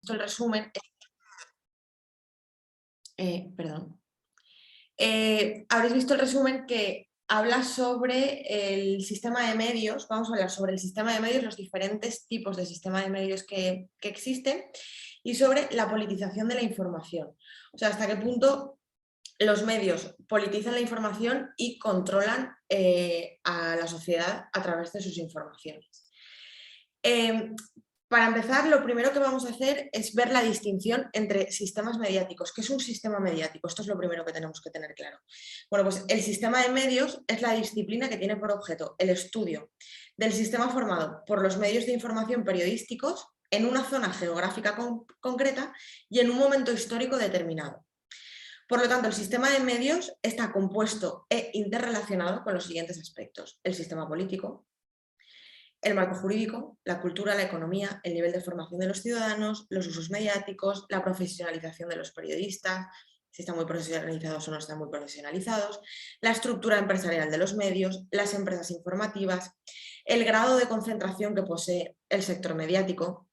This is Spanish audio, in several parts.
visto el resumen, habréis visto el resumen que habla sobre el sistema de medios. Vamos a hablar sobre el sistema de medios, los diferentes tipos de sistema de medios que existen y sobre la politización de la información. O sea, hasta qué punto los medios politizan la información y controlan a la sociedad a través de sus informaciones. Para empezar, lo primero que vamos a hacer es ver la distinción entre sistemas mediáticos. ¿Qué es un sistema mediático? Esto es lo primero que tenemos que tener claro. Bueno, pues el sistema de medios es la disciplina que tiene por objeto el estudio del sistema formado por los medios de información periodísticos en una zona geográfica concreta y en un momento histórico determinado. Por lo tanto, el sistema de medios está compuesto e interrelacionado con los siguientes aspectos: el sistema político, el marco jurídico, la cultura, la economía, el nivel de formación de los ciudadanos, los usos mediáticos, la profesionalización de los periodistas, si están muy profesionalizados o no están muy profesionalizados, la estructura empresarial de los medios, las empresas informativas, el grado de concentración que posee el sector mediático,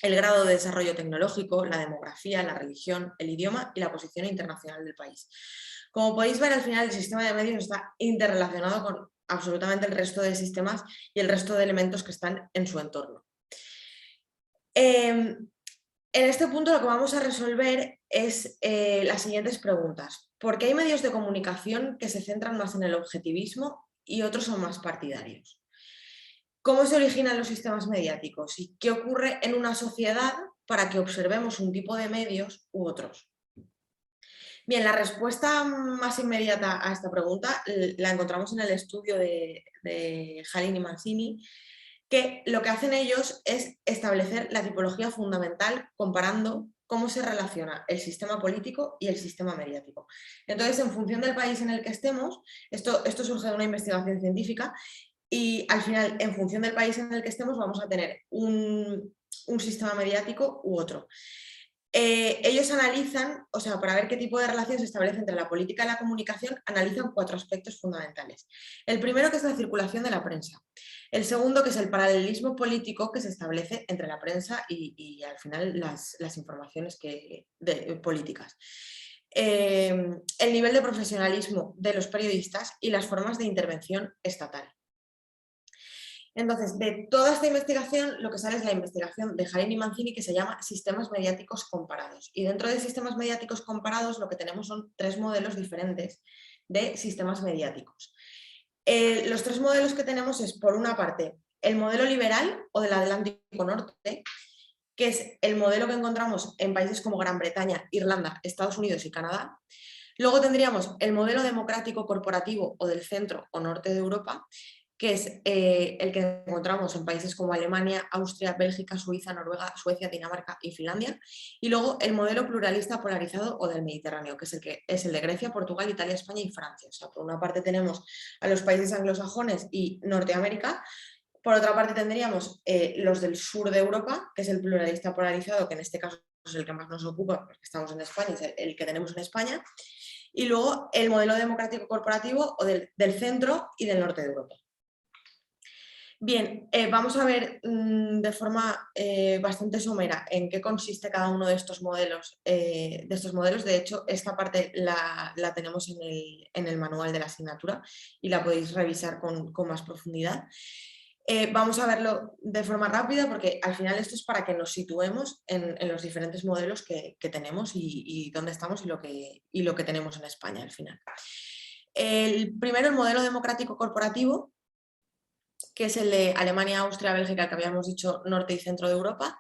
el grado de desarrollo tecnológico, la demografía, la religión, el idioma y la posición internacional del país. Como podéis ver, al final el sistema de medios está interrelacionado con absolutamente el resto de sistemas y el resto de elementos que están en su entorno. En este punto lo que vamos a resolver es las siguientes preguntas. ¿Por qué hay medios de comunicación que se centran más en el objetivismo y otros son más partidarios? ¿Cómo se originan los sistemas mediáticos? ¿Y qué ocurre en una sociedad para que observemos un tipo de medios u otros? Bien, la respuesta más inmediata a esta pregunta la encontramos en el estudio de Jalin y Mancini, que lo que hacen ellos es establecer la tipología fundamental comparando cómo se relaciona el sistema político y el sistema mediático. Entonces, en función del país en el que estemos, esto surge de una investigación científica, y al final, en función del país en el que estemos, vamos a tener un sistema mediático u otro. Ellos analizan, o sea, para ver qué tipo de relación se establece entre la política y la comunicación, analizan 4 aspectos fundamentales. El primero, que es la circulación de la prensa. El segundo, que es el paralelismo político que se establece entre la prensa y al final las informaciones políticas. El nivel de profesionalismo de los periodistas y las formas de intervención estatal. Entonces, de toda esta investigación, lo que sale es la investigación de Jalin y Mancini, que se llama sistemas mediáticos comparados. Y dentro de sistemas mediáticos comparados lo que tenemos son 3 modelos diferentes de sistemas mediáticos. Los 3 modelos que tenemos es, por una parte, el modelo liberal o del Atlántico Norte, que es el modelo que encontramos en países como Gran Bretaña, Irlanda, Estados Unidos y Canadá. Luego tendríamos el modelo democrático corporativo o del centro o norte de Europa, que es el que encontramos en países como Alemania, Austria, Bélgica, Suiza, Noruega, Suecia, Dinamarca y Finlandia. Y luego el modelo pluralista polarizado o del Mediterráneo, que es el de Grecia, Portugal, Italia, España y Francia. O sea, por una parte tenemos a los países anglosajones y Norteamérica. Por otra parte tendríamos los del sur de Europa, que es el pluralista polarizado, que en este caso es el que más nos ocupa porque estamos en España, es el que tenemos en España. Y luego el modelo democrático corporativo o del centro y del norte de Europa. Bien, vamos a ver de forma bastante somera en qué consiste cada uno de estos modelos. De hecho, esta parte la tenemos en el manual de la asignatura y la podéis revisar con más profundidad. Vamos a verlo de forma rápida porque al final esto es para que nos situemos en los diferentes modelos que tenemos y dónde estamos y lo que tenemos en España al final. Primero, el modelo democrático corporativo, que es el de Alemania, Austria, Bélgica, que habíamos dicho norte y centro de Europa.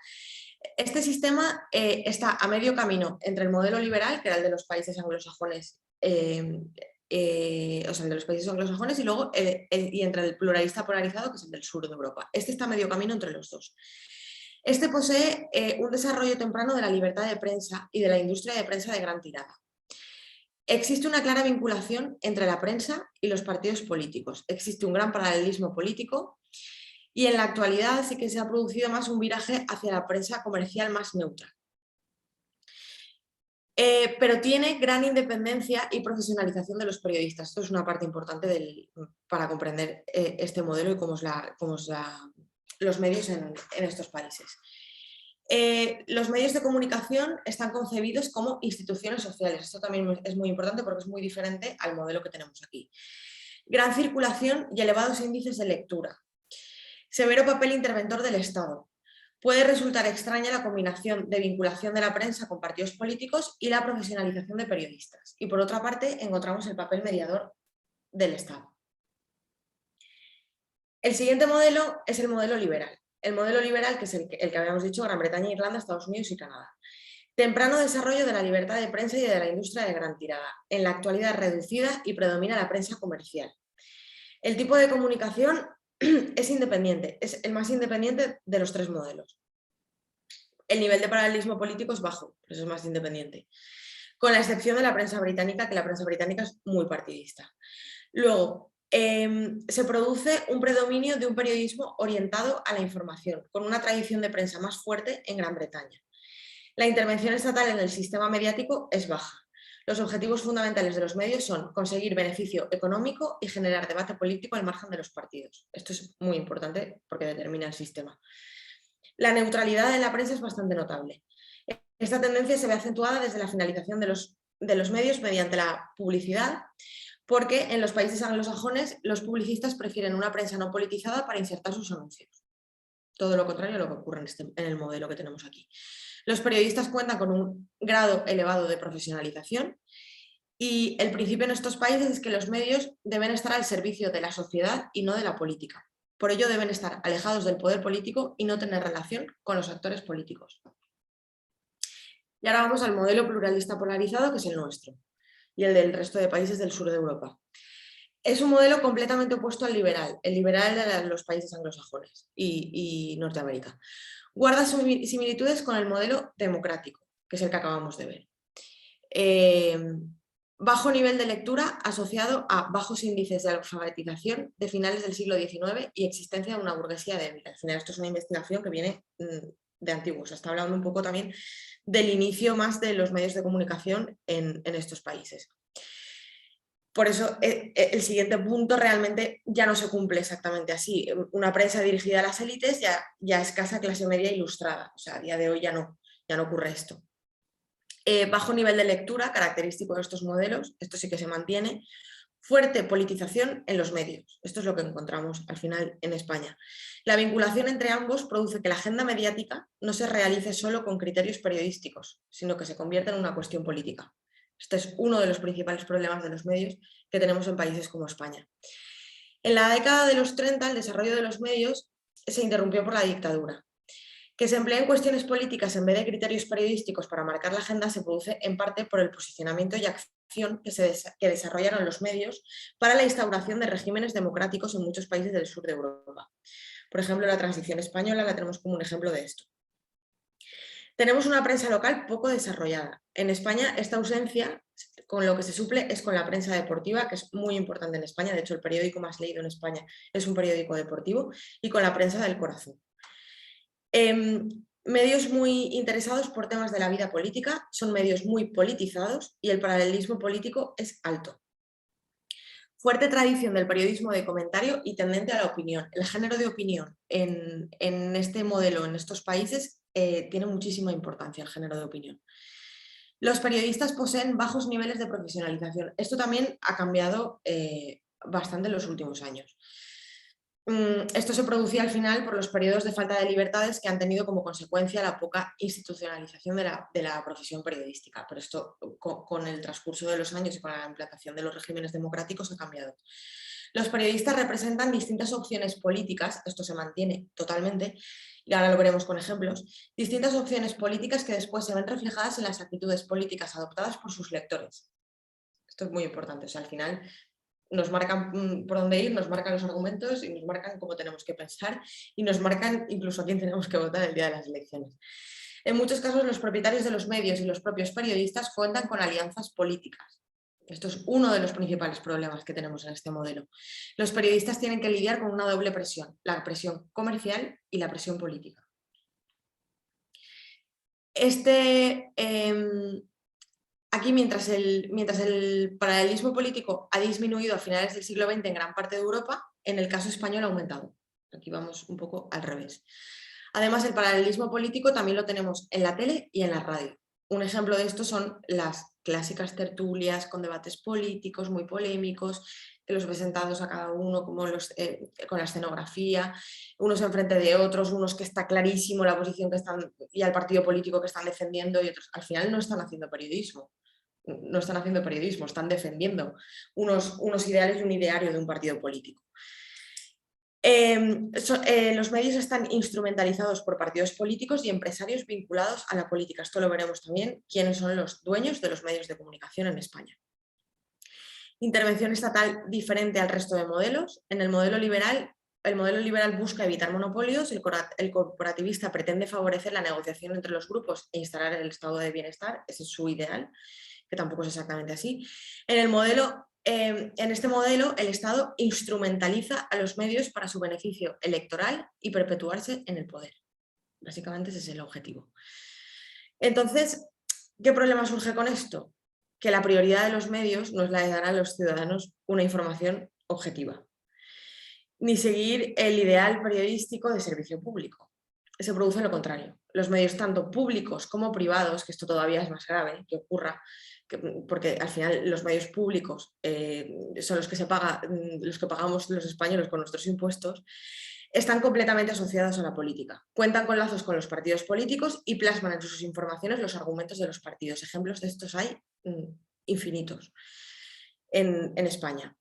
Este sistema está a medio camino entre el modelo liberal, que era el de los países anglosajones, y luego y entre el pluralista polarizado, que es el del sur de Europa. Este está a medio camino entre los dos. Este posee un desarrollo temprano de la libertad de prensa y de la industria de prensa de gran tirada. Existe una clara vinculación entre la prensa y los partidos políticos. Existe un gran paralelismo político y en la actualidad sí que se ha producido más un viraje hacia la prensa comercial más neutra. Pero tiene gran independencia y profesionalización de los periodistas. Esto es una parte importante para comprender este modelo y cómo es los medios en estos países. Los medios de comunicación están concebidos como instituciones sociales. Esto también es muy importante porque es muy diferente al modelo que tenemos aquí. Gran circulación y elevados índices de lectura. Severo papel interventor del Estado. Puede resultar extraña la combinación de vinculación de la prensa con partidos políticos y la profesionalización de periodistas. Y por otra parte, encontramos el papel mediador del Estado. El siguiente modelo es el modelo liberal. El modelo liberal, que es el que habíamos dicho, Gran Bretaña, Irlanda, Estados Unidos y Canadá. Temprano desarrollo de la libertad de prensa y de la industria de gran tirada. En la actualidad reducida y predomina la prensa comercial. El tipo de comunicación es independiente, es el más independiente de los tres modelos. El nivel de paralelismo político es bajo, pero es más independiente. Con la excepción de la prensa británica, que la prensa británica es muy partidista. Luego, se produce un predominio de un periodismo orientado a la información, con una tradición de prensa más fuerte en Gran Bretaña. La intervención estatal en el sistema mediático es baja. Los objetivos fundamentales de los medios son conseguir beneficio económico y generar debate político al margen de los partidos. Esto es muy importante porque determina el sistema. La neutralidad de la prensa es bastante notable. Esta tendencia se ve acentuada desde la finalización de los medios mediante la publicidad, porque en los países anglosajones los publicistas prefieren una prensa no politizada para insertar sus anuncios. Todo lo contrario a lo que ocurre en el modelo que tenemos aquí. Los periodistas cuentan con un grado elevado de profesionalización y el principio en estos países es que los medios deben estar al servicio de la sociedad y no de la política. Por ello deben estar alejados del poder político y no tener relación con los actores políticos. Y ahora vamos al modelo pluralista polarizado, que es el nuestro y el del resto de países del sur de Europa. Es un modelo completamente opuesto al liberal, el liberal de los países anglosajones y Norteamérica. Guarda similitudes con el modelo democrático, que es el que acabamos de ver. Bajo nivel de lectura asociado a bajos índices de alfabetización de finales del siglo XIX y existencia de una burguesía débil. Al final, esto es una investigación que viene de antiguos. Está hablando un poco también del inicio más de los medios de comunicación en estos países. Por eso el siguiente punto realmente ya no se cumple exactamente así. Una prensa dirigida a las élites ya escasa clase media ilustrada. O sea, a día de hoy ya no ocurre esto. Bajo nivel de lectura, característico de estos modelos, esto sí que se mantiene. Fuerte politización en los medios. Esto es lo que encontramos al final en España. La vinculación entre ambos produce que la agenda mediática no se realice solo con criterios periodísticos, sino que se convierta en una cuestión política. Este es uno de los principales problemas de los medios que tenemos en países como España. En la década de los 30, el desarrollo de los medios se interrumpió por la dictadura. Que se empleen cuestiones políticas en vez de criterios periodísticos para marcar la agenda se produce en parte por el posicionamiento y acción que desarrollaron los medios para la instauración de regímenes democráticos en muchos países del sur de Europa. Por ejemplo, la transición española la tenemos como un ejemplo de esto. Tenemos una prensa local poco desarrollada. En España esta ausencia, con lo que se suple, es con la prensa deportiva, que es muy importante en España. De hecho, el periódico más leído en España es un periódico deportivo, y con la prensa del corazón. Medios muy interesados por temas de la vida política, son medios muy politizados y el paralelismo político es alto. Fuerte tradición del periodismo de comentario y tendente a la opinión. El género de opinión en este modelo, en estos países, tiene muchísima importancia el género de opinión. Los periodistas poseen bajos niveles de profesionalización. Esto también ha cambiado bastante en los últimos años. Esto se producía al final por los periodos de falta de libertades que han tenido como consecuencia la poca institucionalización de la profesión periodística, pero esto con el transcurso de los años y con la implantación de los regímenes democráticos ha cambiado. Los periodistas representan distintas opciones políticas, esto se mantiene totalmente, y ahora lo veremos con ejemplos, distintas opciones políticas que después se ven reflejadas en las actitudes políticas adoptadas por sus lectores. Esto es muy importante, o sea, al final nos marcan por dónde ir, nos marcan los argumentos y nos marcan cómo tenemos que pensar y nos marcan incluso a quién tenemos que votar el día de las elecciones. En muchos casos los propietarios de los medios y los propios periodistas cuentan con alianzas políticas. Esto es uno de los principales problemas que tenemos en este modelo. Los periodistas tienen que lidiar con una doble presión, la presión comercial y la presión política. Aquí, mientras el paralelismo político ha disminuido a finales del siglo XX en gran parte de Europa, en el caso español ha aumentado. Aquí vamos un poco al revés. Además, el paralelismo político también lo tenemos en la tele y en la radio. Un ejemplo de esto son las clásicas tertulias con debates políticos muy polémicos, los presentados a cada uno como con la escenografía, unos enfrente de otros, unos que está clarísimo la posición que están y al partido político que están defendiendo y otros. Al final no están haciendo periodismo. No están haciendo periodismo, están defendiendo unos ideales y un ideario de un partido político. Los medios están instrumentalizados por partidos políticos y empresarios vinculados a la política. Esto lo veremos también, quiénes son los dueños de los medios de comunicación en España. Intervención estatal diferente al resto de modelos. En el modelo liberal busca evitar monopolios, el corporativista pretende favorecer la negociación entre los grupos e instalar el estado de bienestar, ese es su ideal, que tampoco es exactamente así. En este modelo, el Estado instrumentaliza a los medios para su beneficio electoral y perpetuarse en el poder. Básicamente ese es el objetivo. Entonces, ¿qué problema surge con esto? Que la prioridad de los medios no es la de dar a los ciudadanos una información objetiva, ni seguir el ideal periodístico de servicio público. Se produce lo contrario. Los medios, tanto públicos como privados, que esto todavía es más grave que ocurra, porque al final los medios públicos son los que pagamos los españoles con nuestros impuestos, están completamente asociados a la política. Cuentan con lazos con los partidos políticos y plasman en sus informaciones los argumentos de los partidos. Ejemplos de estos hay infinitos en España.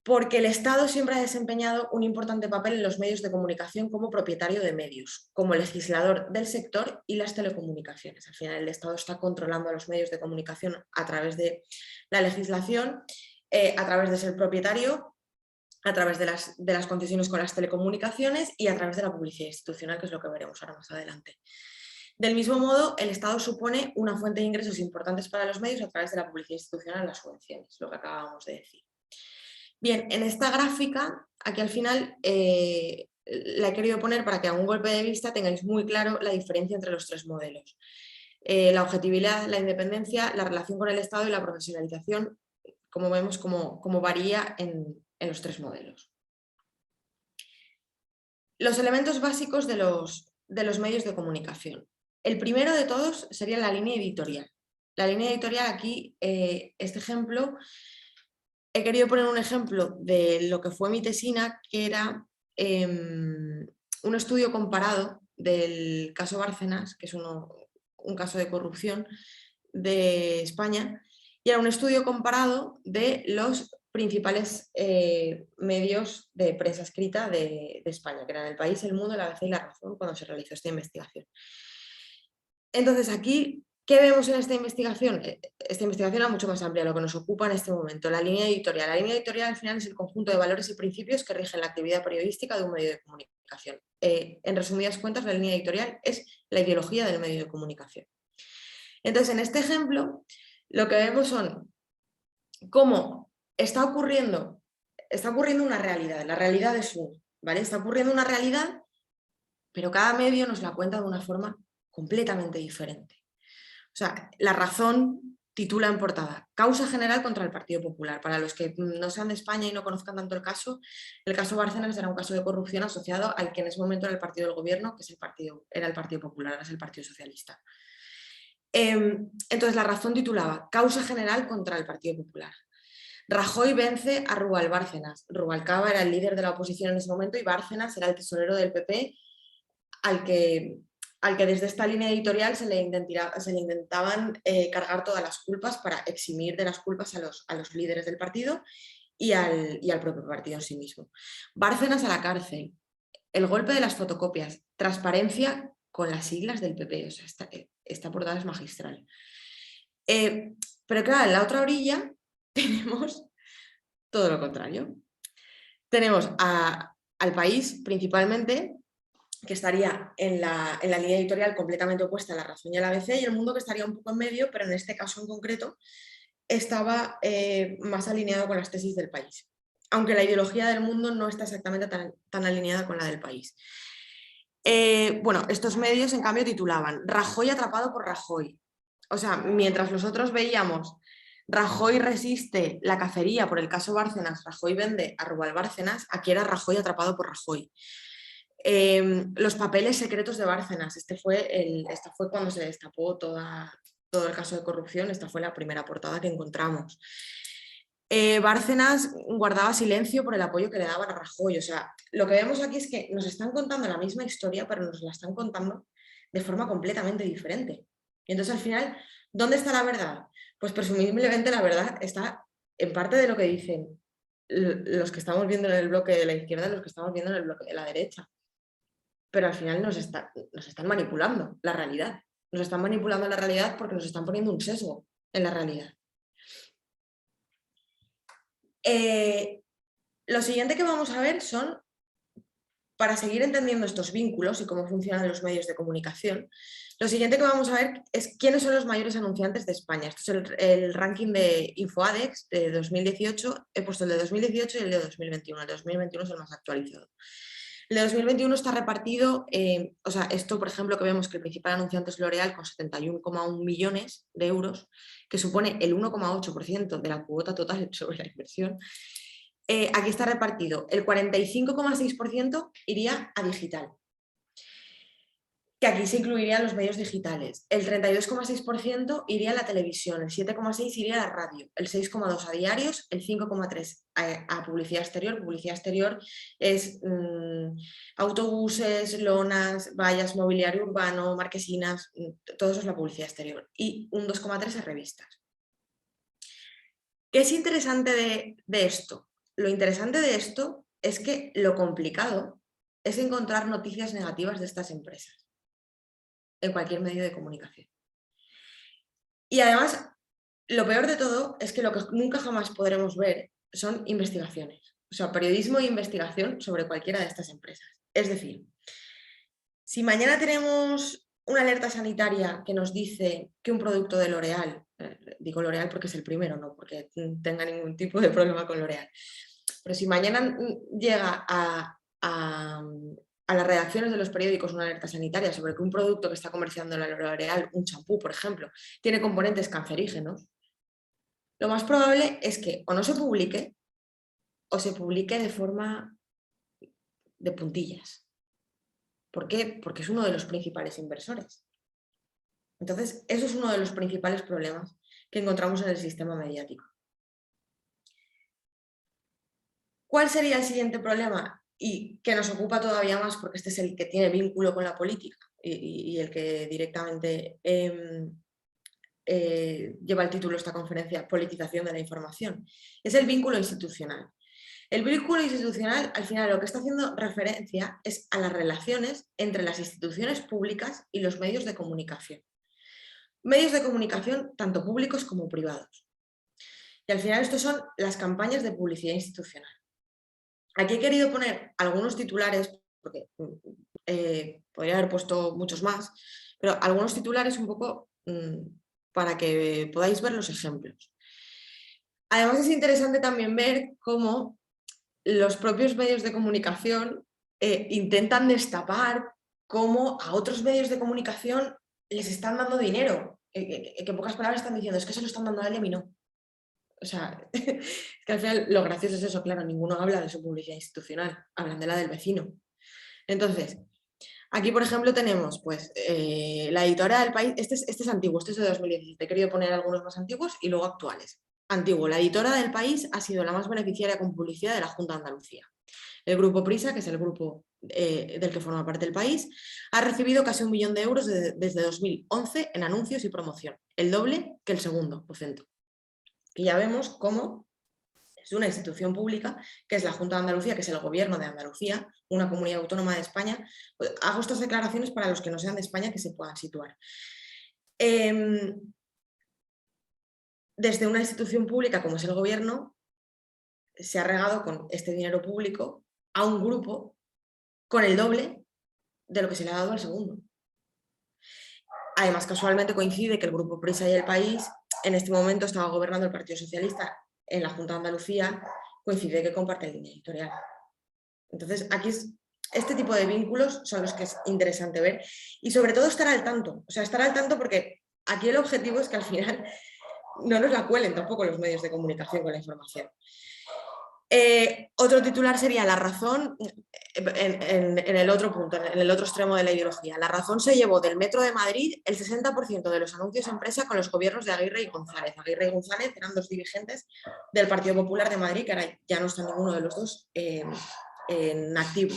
Porque el Estado siempre ha desempeñado un importante papel en los medios de comunicación como propietario de medios, como legislador del sector y las telecomunicaciones. Al final el Estado está controlando a los medios de comunicación a través de la legislación, a través de ser propietario, a través de las concesiones con las telecomunicaciones y a través de la publicidad institucional, que es lo que veremos ahora más adelante. Del mismo modo, el Estado supone una fuente de ingresos importantes para los medios a través de la publicidad institucional, las subvenciones, lo que acabamos de decir. Bien, en esta gráfica, aquí al final la he querido poner para que a un golpe de vista tengáis muy claro la diferencia entre los tres modelos. La objetividad, la independencia, la relación con el Estado y la profesionalización, como vemos, cómo varía en los tres modelos. Los elementos básicos de los medios de comunicación. El primero de todos sería la línea editorial. La línea editorial aquí, este ejemplo, he querido poner un ejemplo de lo que fue mi tesina, que era un estudio comparado del caso Bárcenas, que es un caso de corrupción de España, y era un estudio comparado de los principales medios de prensa escrita de España, que eran El País, El Mundo, La ABC y La Razón, cuando se realizó esta investigación. Entonces aquí, ¿qué vemos en esta investigación? Esta investigación era mucho más amplia, lo que nos ocupa en este momento, la línea editorial. La línea editorial al final es el conjunto de valores y principios que rigen la actividad periodística de un medio de comunicación. En resumidas cuentas, la línea editorial es la ideología del medio de comunicación. Entonces, en este ejemplo, lo que vemos son cómo está ocurriendo una realidad, la realidad es una, ¿vale? Está ocurriendo una realidad, pero cada medio nos la cuenta de una forma completamente diferente. O sea, La Razón titula en portada "Causa general contra el Partido Popular". Para los que no sean de España y no conozcan tanto el caso Bárcenas era un caso de corrupción asociado al que en ese momento era el partido del gobierno, que era el Partido Popular, ahora es el Partido Socialista. Entonces, La Razón titulaba "Causa general contra el Partido Popular". Rajoy vence a Bárcenas. Rubalcaba era el líder de la oposición en ese momento y Bárcenas era el tesorero del PP, al que desde esta línea editorial se le intentaban cargar todas las culpas para eximir de las culpas a los líderes del partido y al propio partido en sí mismo. Bárcenas a la cárcel, el golpe de las fotocopias, transparencia con las siglas del PP, o sea, esta portada es magistral. Pero claro, en la otra orilla tenemos todo lo contrario. Tenemos al País principalmente, que estaría en la línea editorial completamente opuesta a La Razón y a la ABC, y El Mundo, que estaría un poco en medio, pero en este caso en concreto estaba más alineado con las tesis del País, aunque la ideología del Mundo no está exactamente tan alineada con la del País. Bueno, estos medios en cambio titulaban "Rajoy atrapado por Rajoy". O sea, mientras los otros veíamos "Rajoy resiste la cacería por el caso Bárcenas, Rajoy vende a Bárcenas", aquí era "Rajoy atrapado por Rajoy". Los papeles secretos de Bárcenas, esta fue cuando se destapó todo el caso de corrupción, esta fue la primera portada que encontramos. Bárcenas guardaba silencio por el apoyo que le daban a Rajoy. O sea, lo que vemos aquí es que nos están contando la misma historia, pero nos la están contando de forma completamente diferente. Y entonces al final, ¿dónde está la verdad? Pues presumiblemente la verdad está en parte de lo que dicen los que estamos viendo en el bloque de la izquierda y los que estamos viendo en el bloque de la derecha. Pero al final nos están manipulando la realidad. Nos están manipulando la realidad porque nos están poniendo un sesgo en la realidad. Lo siguiente que vamos a ver son, para seguir entendiendo estos vínculos y cómo funcionan los medios de comunicación, lo siguiente que vamos a ver es quiénes son los mayores anunciantes de España. Esto es el ranking de InfoAdex de 2018, he puesto el de 2018 y el de 2021, el de 2021 es el más actualizado. El de 2021 está repartido, o sea, esto por ejemplo que vemos que el principal anunciante es L'Oréal con 71,1 millones de euros, que supone el 1,8% de la cuota total sobre la inversión. Aquí está repartido, el 45,6% iría a digital, que aquí se incluirían los medios digitales, el 32,6% iría a la televisión, el 7,6% iría a la radio, el 6,2% a diarios, el 5,3% a publicidad exterior es autobuses, lonas, vallas, mobiliario urbano, marquesinas, todo eso es la publicidad exterior, y un 2,3% a revistas. ¿Qué es interesante de esto? Lo interesante de esto es que lo complicado es encontrar noticias negativas de estas empresas en cualquier medio de comunicación. Y además, lo peor de todo es que lo que nunca jamás podremos ver son investigaciones, o sea, periodismo e investigación sobre cualquiera de estas empresas. Es decir, si mañana tenemos una alerta sanitaria que nos dice que un producto de L'Oréal, digo L'Oréal porque es el primero, no porque tenga ningún tipo de problema con L'Oréal, pero si mañana llega a las redacciones de los periódicos una alerta sanitaria sobre que un producto que está comerciando la L'Oréal, un champú, por ejemplo, tiene componentes cancerígenos, lo más probable es que o no se publique o se publique de forma de puntillas. ¿Por qué? Porque es uno de los principales inversores. Entonces, eso es uno de los principales problemas que encontramos en el sistema mediático. ¿Cuál sería el siguiente problema? Y que nos ocupa todavía más porque este es el que tiene vínculo con la política y el que directamente lleva el título de esta conferencia, politización de la información. Es el vínculo institucional. El vínculo institucional, al final, lo que está haciendo referencia es a las relaciones entre las instituciones públicas y los medios de comunicación. Medios de comunicación tanto públicos como privados. Y al final estos son las campañas de publicidad institucional. Aquí he querido poner algunos titulares, porque podría haber puesto muchos más, pero algunos titulares un poco para que podáis ver los ejemplos. Además es interesante también ver cómo los propios medios de comunicación intentan destapar cómo a otros medios de comunicación les están dando dinero, que en pocas palabras están diciendo es que se lo están dando a él y a mí no. O sea, es que al final lo gracioso es eso, claro, ninguno habla de su publicidad institucional, hablan de la del vecino. Entonces, aquí por ejemplo tenemos pues la editora del País, este es antiguo, este es de 2017, he querido poner algunos más antiguos y luego actuales. Antiguo, la editora del País ha sido la más beneficiaria con publicidad de la Junta de Andalucía. El grupo Prisa, que es el grupo del que forma parte el País, ha recibido casi 1 millón de euros desde 2011 en anuncios y promoción, el doble que el segundo docente. Que ya vemos cómo es una institución pública, que es la Junta de Andalucía, que es el gobierno de Andalucía, una comunidad autónoma de España. Hago estas declaraciones para los que no sean de España que se puedan situar. Desde una institución pública como es el gobierno, se ha regado con este dinero público a un grupo con el doble de lo que se le ha dado al segundo. Además, casualmente coincide que el grupo Prisa y el País en este momento estaba gobernando el Partido Socialista en la Junta de Andalucía, coincide que comparte el línea editorial. Entonces, aquí este tipo de vínculos son los que es interesante ver y sobre todo estar al tanto. O sea, estar al tanto porque aquí el objetivo es que al final no nos la cuelen tampoco los medios de comunicación con la información. Otro titular sería La Razón, en el otro punto, en el otro extremo de la ideología. La Razón se llevó del Metro de Madrid el 60% de los anuncios empresa con los gobiernos de Aguirre y González. Aguirre y González eran dos dirigentes del Partido Popular de Madrid, que ahora ya no está ninguno de los dos en activo.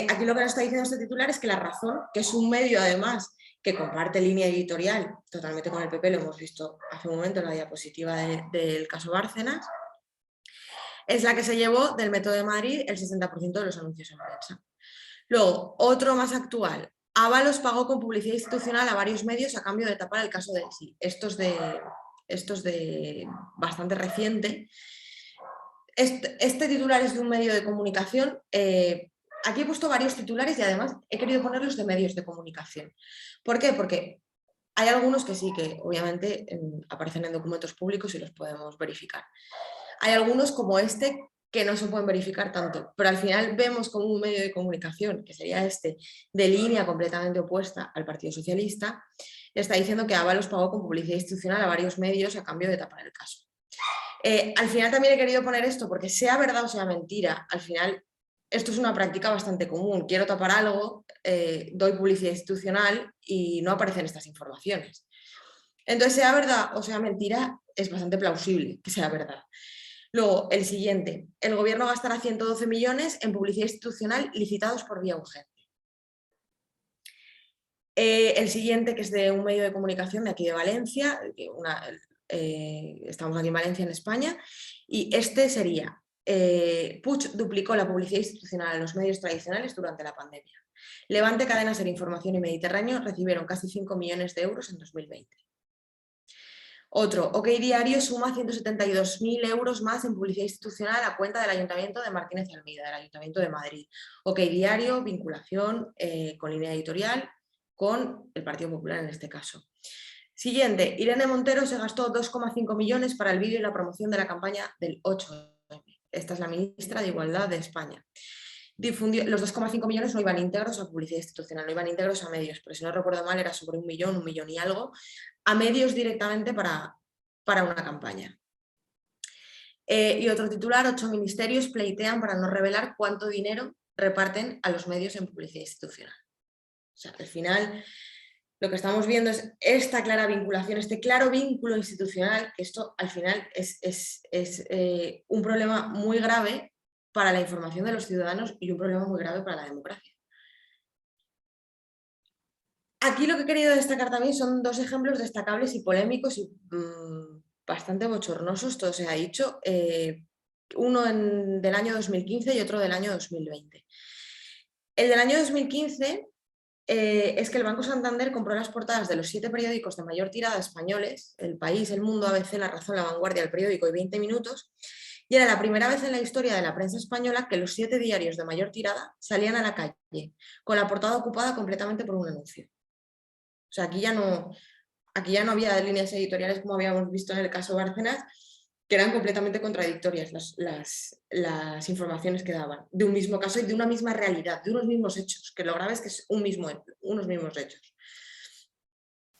Aquí lo que nos está diciendo este titular es que La Razón, que es un medio además que comparte línea editorial totalmente con el PP, lo hemos visto hace un momento en la diapositiva del caso Bárcenas, es la que se llevó del Metro de Madrid el 60% de los anuncios en prensa. Luego, otro más actual. Ábalos pagó con publicidad institucional a varios medios a cambio de tapar el caso de ESI. Esto es de bastante reciente. Este titular es de un medio de comunicación. Aquí he puesto varios titulares y además he querido ponerlos de medios de comunicación. ¿Por qué? Porque hay algunos que sí, que obviamente aparecen en documentos públicos y los podemos verificar. Hay algunos como este que no se pueden verificar tanto, pero al final vemos como un medio de comunicación, que sería este, de línea completamente opuesta al Partido Socialista, está diciendo que Ábalos pagó con publicidad institucional a varios medios a cambio de tapar el caso. Al final también he querido poner esto porque sea verdad o sea mentira, al final esto es una práctica bastante común. Quiero tapar algo, doy publicidad institucional y no aparecen estas informaciones. Entonces, sea verdad o sea mentira, es bastante plausible que sea verdad. Luego, el siguiente. El gobierno gastará 112 millones en publicidad institucional licitados por vía urgente. El siguiente, que es de un medio de comunicación de aquí de Valencia, estamos aquí en Valencia, en España, y este sería, Puig duplicó la publicidad institucional en los medios tradicionales durante la pandemia. Levante, Cadena Ser, Información y Mediterráneo recibieron casi 5 millones de euros en 2020. Otro, OK Diario suma 172.000 euros más en publicidad institucional a cuenta del Ayuntamiento de Martínez Almeida, del Ayuntamiento de Madrid. OK Diario, vinculación con línea editorial, con el Partido Popular en este caso. Siguiente, Irene Montero se gastó 2,5 millones para el vídeo y la promoción de la campaña del 8M. Esta es la ministra de Igualdad de España. Difundió, los 2,5 millones no iban íntegros a publicidad institucional, no iban íntegros a medios, pero si no recuerdo mal era sobre 1 millón y algo, a medios directamente para una campaña. Y otro titular, 8 ministerios pleitean para no revelar cuánto dinero reparten a los medios en publicidad institucional. O sea, al final lo que estamos viendo es esta clara vinculación, este claro vínculo institucional, que esto al final es un problema muy grave para la información de los ciudadanos y un problema muy grave para la democracia. Aquí lo que he querido destacar también son dos ejemplos destacables y polémicos y bastante bochornosos, todo se ha dicho, uno del año 2015 y otro del año 2020. El del año 2015 es que el Banco Santander compró las portadas de los 7 periódicos de mayor tirada españoles, El País, El Mundo, ABC, La Razón, La Vanguardia, El Periódico y 20 Minutos, y era la primera vez en la historia de la prensa española que los 7 diarios de mayor tirada salían a la calle, con la portada ocupada completamente por un anuncio. O sea, aquí ya no había líneas editoriales como habíamos visto en el caso Bárcenas, que eran completamente contradictorias las informaciones que daban, de un mismo caso y de una misma realidad, de unos mismos hechos, que lo grave es que es unos mismos hechos.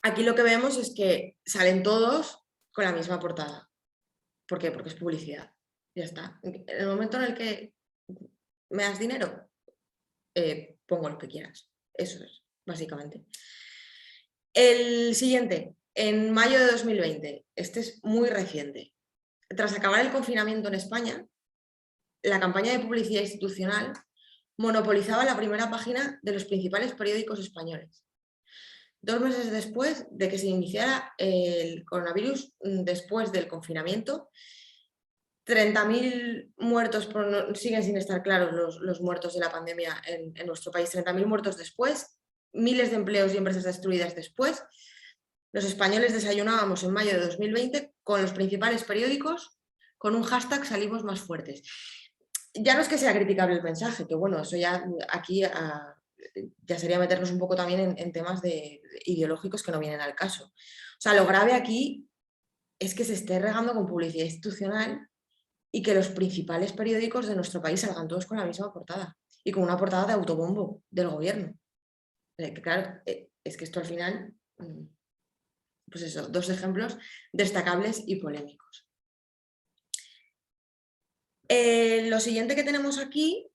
Aquí lo que vemos es que salen todos con la misma portada. ¿Por qué? Porque es publicidad. Ya está. En el momento en el que me das dinero, pongo lo que quieras. Eso es, básicamente. El siguiente, en mayo de 2020, este es muy reciente. Tras acabar el confinamiento en España, la campaña de publicidad institucional monopolizaba la primera página de los principales periódicos españoles. 2 meses después de que se iniciara el coronavirus, después del confinamiento, 30.000 muertos, siguen sin estar claros los muertos de la pandemia en nuestro país, 30.000 muertos después, miles de empleos y empresas destruidas después. Los españoles desayunábamos en mayo de 2020 con los principales periódicos con un hashtag salimos más fuertes. Ya no es que sea criticable el mensaje, que bueno, eso ya aquí ya sería meternos un poco también en temas ideológicos que no vienen al caso. O sea, lo grave aquí es que se esté regando con publicidad institucional y que los principales periódicos de nuestro país salgan todos con la misma portada y con una portada de autobombo del gobierno. Claro, es que esto al final, pues eso, 2 ejemplos destacables y polémicos. Lo siguiente que tenemos aquí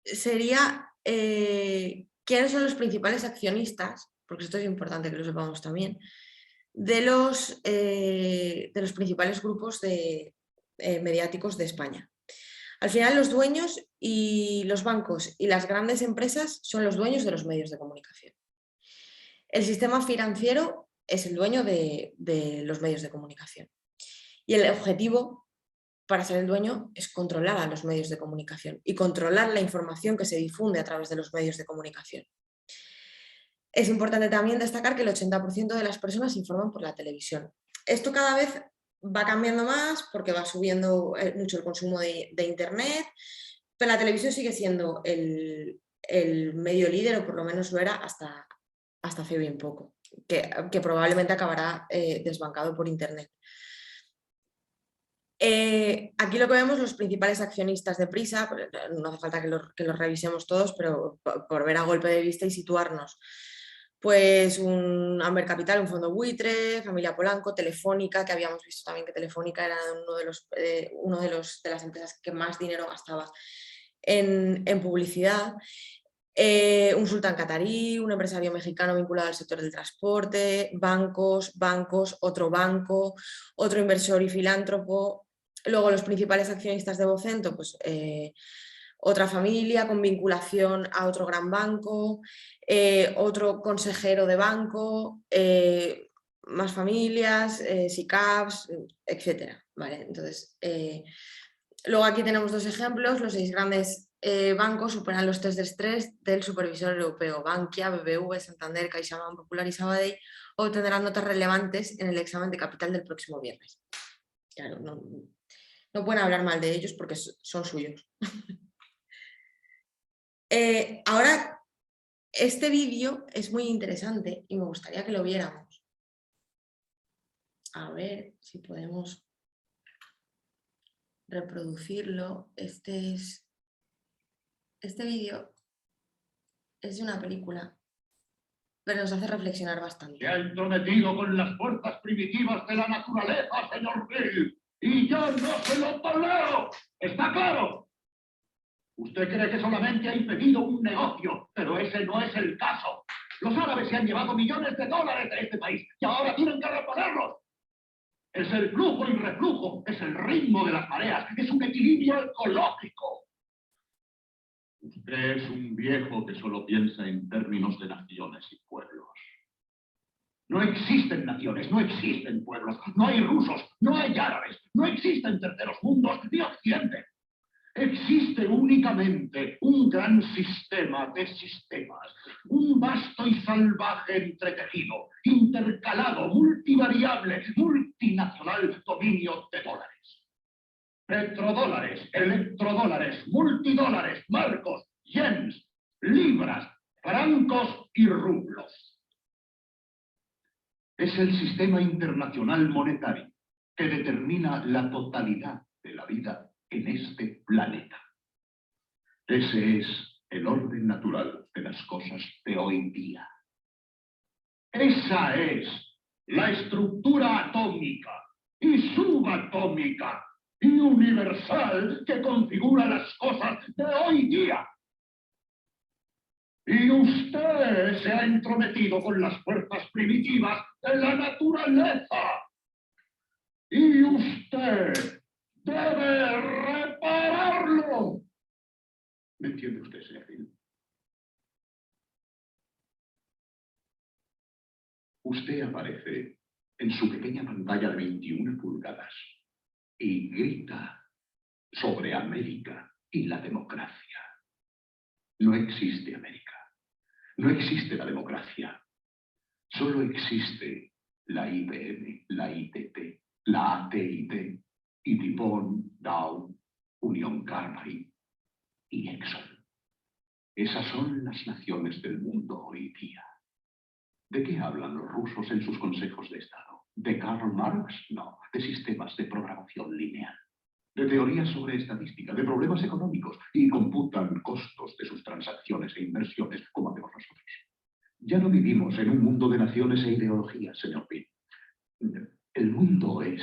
sería quiénes son los principales accionistas, porque esto es importante que lo sepamos también, de los principales grupos mediáticos de España. Al final, los dueños y los bancos y las grandes empresas son los dueños de los medios de comunicación. El sistema financiero es el dueño de los medios de comunicación. Y el objetivo para ser el dueño es controlar a los medios de comunicación y controlar la información que se difunde a través de los medios de comunicación. Es importante también destacar que el 80% de las personas se informan por la televisión. Esto cada vez va cambiando más porque va subiendo mucho el consumo de Internet, pero la televisión sigue siendo el medio líder, o por lo menos lo era hasta hace bien poco, que probablemente acabará desbancado por Internet. Aquí lo que vemos, los principales accionistas de Prisa, no hace falta que los revisemos todos, pero por ver a golpe de vista y situarnos. Pues un Amber Capital, un fondo buitre, Familia Polanco, Telefónica, que habíamos visto también que Telefónica era uno de las empresas que más dinero gastaba en publicidad. Un sultán catarí, un empresario mexicano vinculado al sector del transporte, bancos, otro banco, otro inversor y filántropo. Luego los principales accionistas de Vocento, pues otra familia con vinculación a otro gran banco, otro consejero de banco, más familias, SICAVs, etc. ¿Vale? Entonces, luego aquí tenemos dos ejemplos. Los 6 grandes bancos superan los test de estrés del supervisor europeo. Bankia, BBV, Santander, CaixaBank, Popular y Sabadell obtendrán notas relevantes en el examen de capital del próximo viernes. Claro, no pueden hablar mal de ellos porque son suyos. Ahora, este vídeo es muy interesante y me gustaría que lo viéramos. A ver si podemos reproducirlo. Este vídeo es de una película, pero nos hace reflexionar bastante. Se ha entrometido con las fuerzas primitivas de la naturaleza, señor Bill, y yo no se lo tolero. ¿Está claro? Usted cree que solamente ha impedido un negocio, pero ese no es el caso. Los árabes se han llevado millones de dólares de este país y ahora tienen que reponerlos. Es el flujo y reflujo, es el ritmo de las mareas, es un equilibrio ecológico. Usted es un viejo que solo piensa en términos de naciones y pueblos. No existen naciones, no existen pueblos, no hay rusos, no hay árabes, no existen terceros mundos ni occidente. Existe únicamente un gran sistema de sistemas, un vasto y salvaje entretejido, intercalado, multivariable, multinacional dominio de dólares. Petrodólares, electrodólares, multidólares, marcos, yens, libras, francos y rublos. Es el sistema internacional monetario que determina la totalidad de la vida en este planeta. Ese es el orden natural de las cosas de hoy día. Esa es la estructura atómica y subatómica y universal que configura las cosas de hoy día. Y usted se ha entrometido con las fuerzas primitivas de la naturaleza. Y usted debe repararlo. ¿Me entiende usted, señor Bill? Usted aparece en su pequeña pantalla de 21 pulgadas y grita sobre América y la democracia. No existe América. No existe la democracia. Solo existe la IBM, la ITT, la AT&T, y DuPont, Dow, Union Carbide y Exxon. Esas son las naciones del mundo hoy día. ¿De qué hablan los rusos en sus consejos de Estado? ¿De Karl Marx? No, de sistemas de programación lineal. De teorías sobre estadística, de problemas económicos, y computan costos de sus transacciones e inversiones como hacemos nosotros. Ya no vivimos en un mundo de naciones e ideologías, señor Bill. El mundo es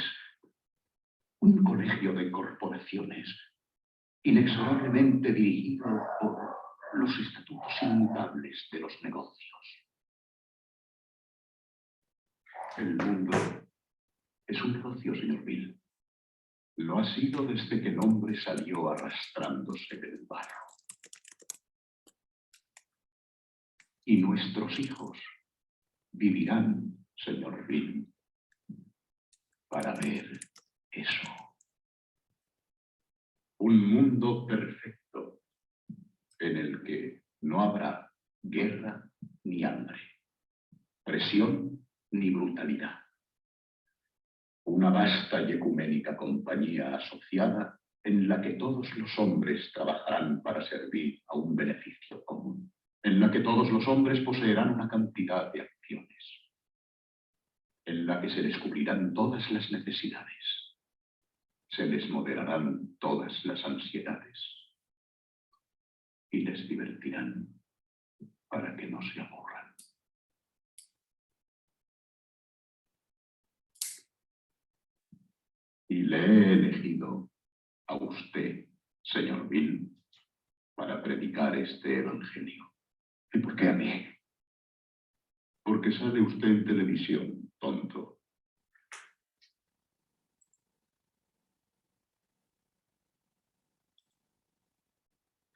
un colegio de corporaciones inexorablemente dirigido por los estatutos inmutables de los negocios. El mundo es un negocio, señor Bill. Lo ha sido desde que el hombre salió arrastrándose del barro. Y nuestros hijos vivirán, señor Bill, para ver eso. Un mundo perfecto en el que no habrá guerra ni hambre, presión ni brutalidad. Una vasta y ecuménica compañía asociada en la que todos los hombres trabajarán para servir a un beneficio común, en la que todos los hombres poseerán una cantidad de acciones, en la que se descubrirán todas las necesidades, se les moderarán todas las ansiedades y les divertirán para que no se aburran. Y le he elegido a usted, señor Bill, para predicar este evangelio. ¿Y por qué a mí? Porque sale usted en televisión, tonto.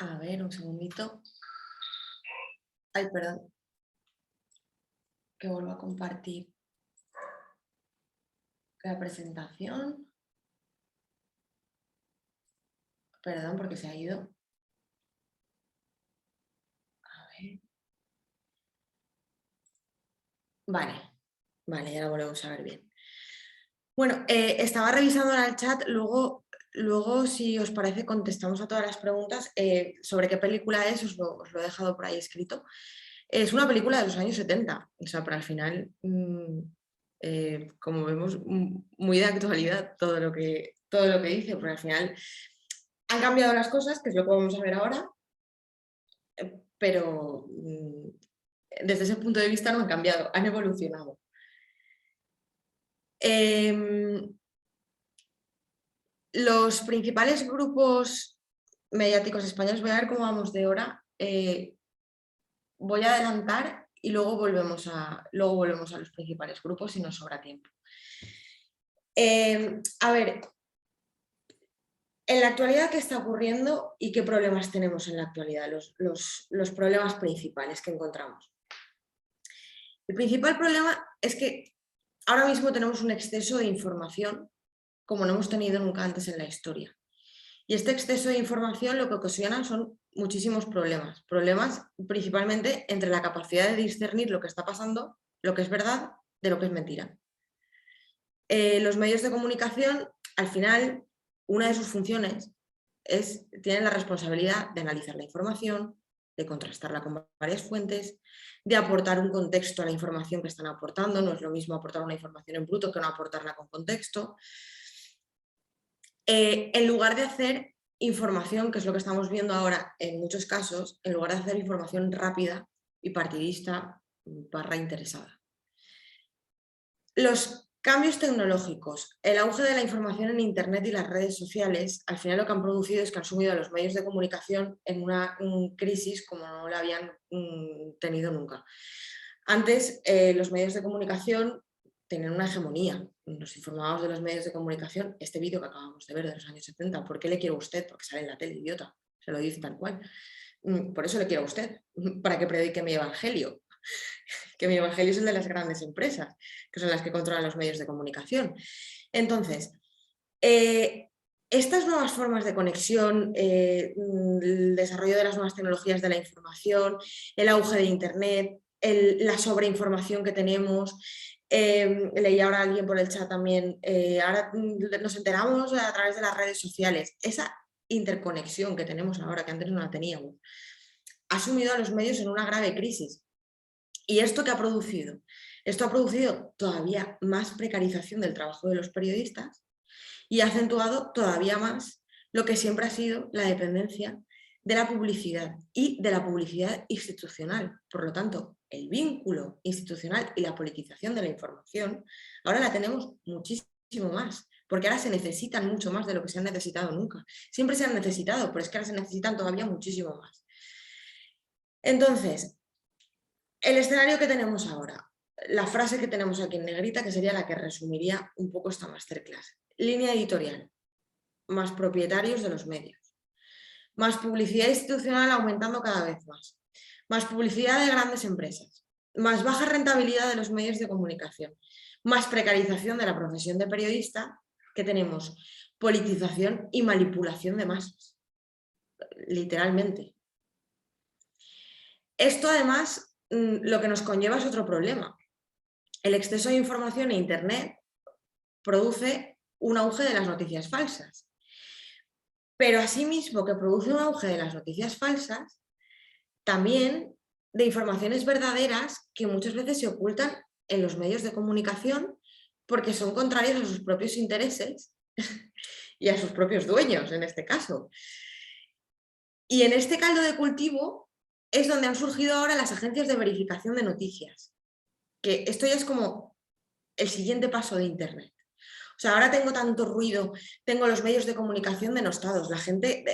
A ver, un segundito. Ay, perdón. Que vuelvo a compartir la presentación. Perdón, porque se ha ido. A ver. Vale, ya lo volvemos a ver bien. Bueno, estaba revisando ahora el chat, luego si os parece contestamos a todas las preguntas. Sobre qué película es, os lo he dejado por ahí escrito. Es una película de los años 70, o sea, pero al final, como vemos, muy de actualidad todo lo que dice, porque al final han cambiado las cosas, que es lo que vamos a ver ahora, pero desde ese punto de vista no han cambiado, han evolucionado. Los principales grupos mediáticos españoles, voy a ver cómo vamos de hora, voy a adelantar y luego volvemos a los principales grupos si nos sobra tiempo. A ver, en la actualidad, ¿qué está ocurriendo y qué problemas tenemos en la actualidad? Los problemas principales que encontramos. El principal problema es que ahora mismo tenemos un exceso de información como no hemos tenido nunca antes en la historia. Y este exceso de información lo que ocasiona son muchísimos problemas. Problemas principalmente entre la capacidad de discernir lo que está pasando, lo que es verdad, de lo que es mentira. Los medios de comunicación, al final, una de sus funciones tienen la responsabilidad de analizar la información, de contrastarla con varias fuentes, de aportar un contexto a la información que están aportando. No es lo mismo aportar una información en bruto que no aportarla con contexto. En lugar de hacer información, que es lo que estamos viendo ahora en muchos casos, en lugar de hacer información rápida y partidista / interesada. Los cambios tecnológicos, el auge de la información en Internet y las redes sociales, al final lo que han producido es que han sumido a los medios de comunicación en una crisis como no la habían tenido nunca. Antes, los medios de comunicación tenían una hegemonía. Nos informábamos de los medios de comunicación. Este vídeo que acabamos de ver de los años 70, ¿por qué le quiero a usted? Porque sale en la tele, idiota. Se lo dice tal cual. Por eso le quiero a usted, para que predique mi evangelio. Que mi evangelio es el de las grandes empresas, que son las que controlan los medios de comunicación. Entonces, estas nuevas formas de conexión, el desarrollo de las nuevas tecnologías de la información, el auge de Internet, la sobreinformación que tenemos, leía ahora alguien por el chat también, ahora nos enteramos a través de las redes sociales, esa interconexión que tenemos ahora, que antes no la teníamos, ha sumido a los medios en una grave crisis. ¿Y esto qué ha producido? Esto ha producido todavía más precarización del trabajo de los periodistas y ha acentuado todavía más lo que siempre ha sido la dependencia de la publicidad y de la publicidad institucional. Por lo tanto, el vínculo institucional y la politización de la información ahora la tenemos muchísimo más, porque ahora se necesitan mucho más de lo que se han necesitado nunca. Siempre se han necesitado, pero es que ahora se necesitan todavía muchísimo más. Entonces, el escenario que tenemos ahora, la frase que tenemos aquí en negrita, que sería la que resumiría un poco esta masterclass. Línea editorial, más propietarios de los medios, más publicidad institucional aumentando cada vez más publicidad de grandes empresas, más baja rentabilidad de los medios de comunicación, más precarización de la profesión de periodista, que tenemos politización y manipulación de masas, literalmente. Esto además lo que nos conlleva es otro problema. El exceso de información en Internet produce un auge de las noticias falsas. Pero asimismo que produce un auge de las noticias falsas, también de informaciones verdaderas que muchas veces se ocultan en los medios de comunicación porque son contrarias a sus propios intereses y a sus propios dueños, en este caso. Y en este caldo de cultivo es donde han surgido ahora las agencias de verificación de noticias, que esto ya es como el siguiente paso de Internet. O sea, ahora tengo tanto ruido, tengo los medios de comunicación denostados, la gente,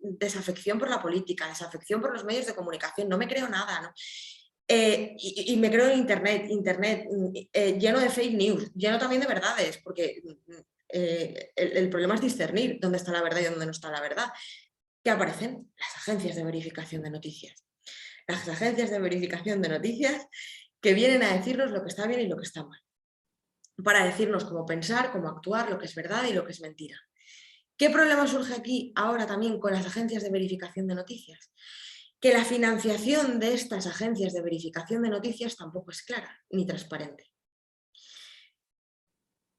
desafección por la política, desafección por los medios de comunicación, no me creo nada, ¿no? Y me creo en Internet lleno de fake news, lleno también de verdades, porque el problema es discernir dónde está la verdad y dónde no está la verdad. ¿Qué aparecen? Las agencias de verificación de noticias. Las agencias de verificación de noticias que vienen a decirnos lo que está bien y lo que está mal, para decirnos cómo pensar, cómo actuar, lo que es verdad y lo que es mentira. ¿Qué problema surge aquí ahora también con las agencias de verificación de noticias? Que la financiación de estas agencias de verificación de noticias tampoco es clara ni transparente.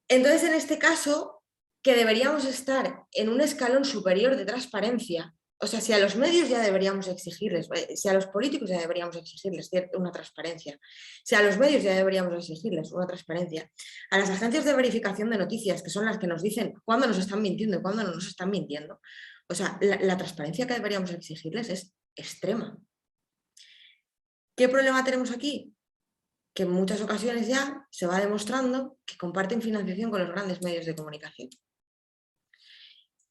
Entonces, en este caso, que deberíamos estar en un escalón superior de transparencia, o sea, si a los medios ya deberíamos exigirles, si a los políticos ya deberíamos exigirles una transparencia, si a los medios ya deberíamos exigirles una transparencia, a las agencias de verificación de noticias, que son las que nos dicen cuándo nos están mintiendo y cuándo no nos están mintiendo, o sea, la transparencia que deberíamos exigirles es extrema. ¿Qué problema tenemos aquí? Que en muchas ocasiones ya se va demostrando que comparten financiación con los grandes medios de comunicación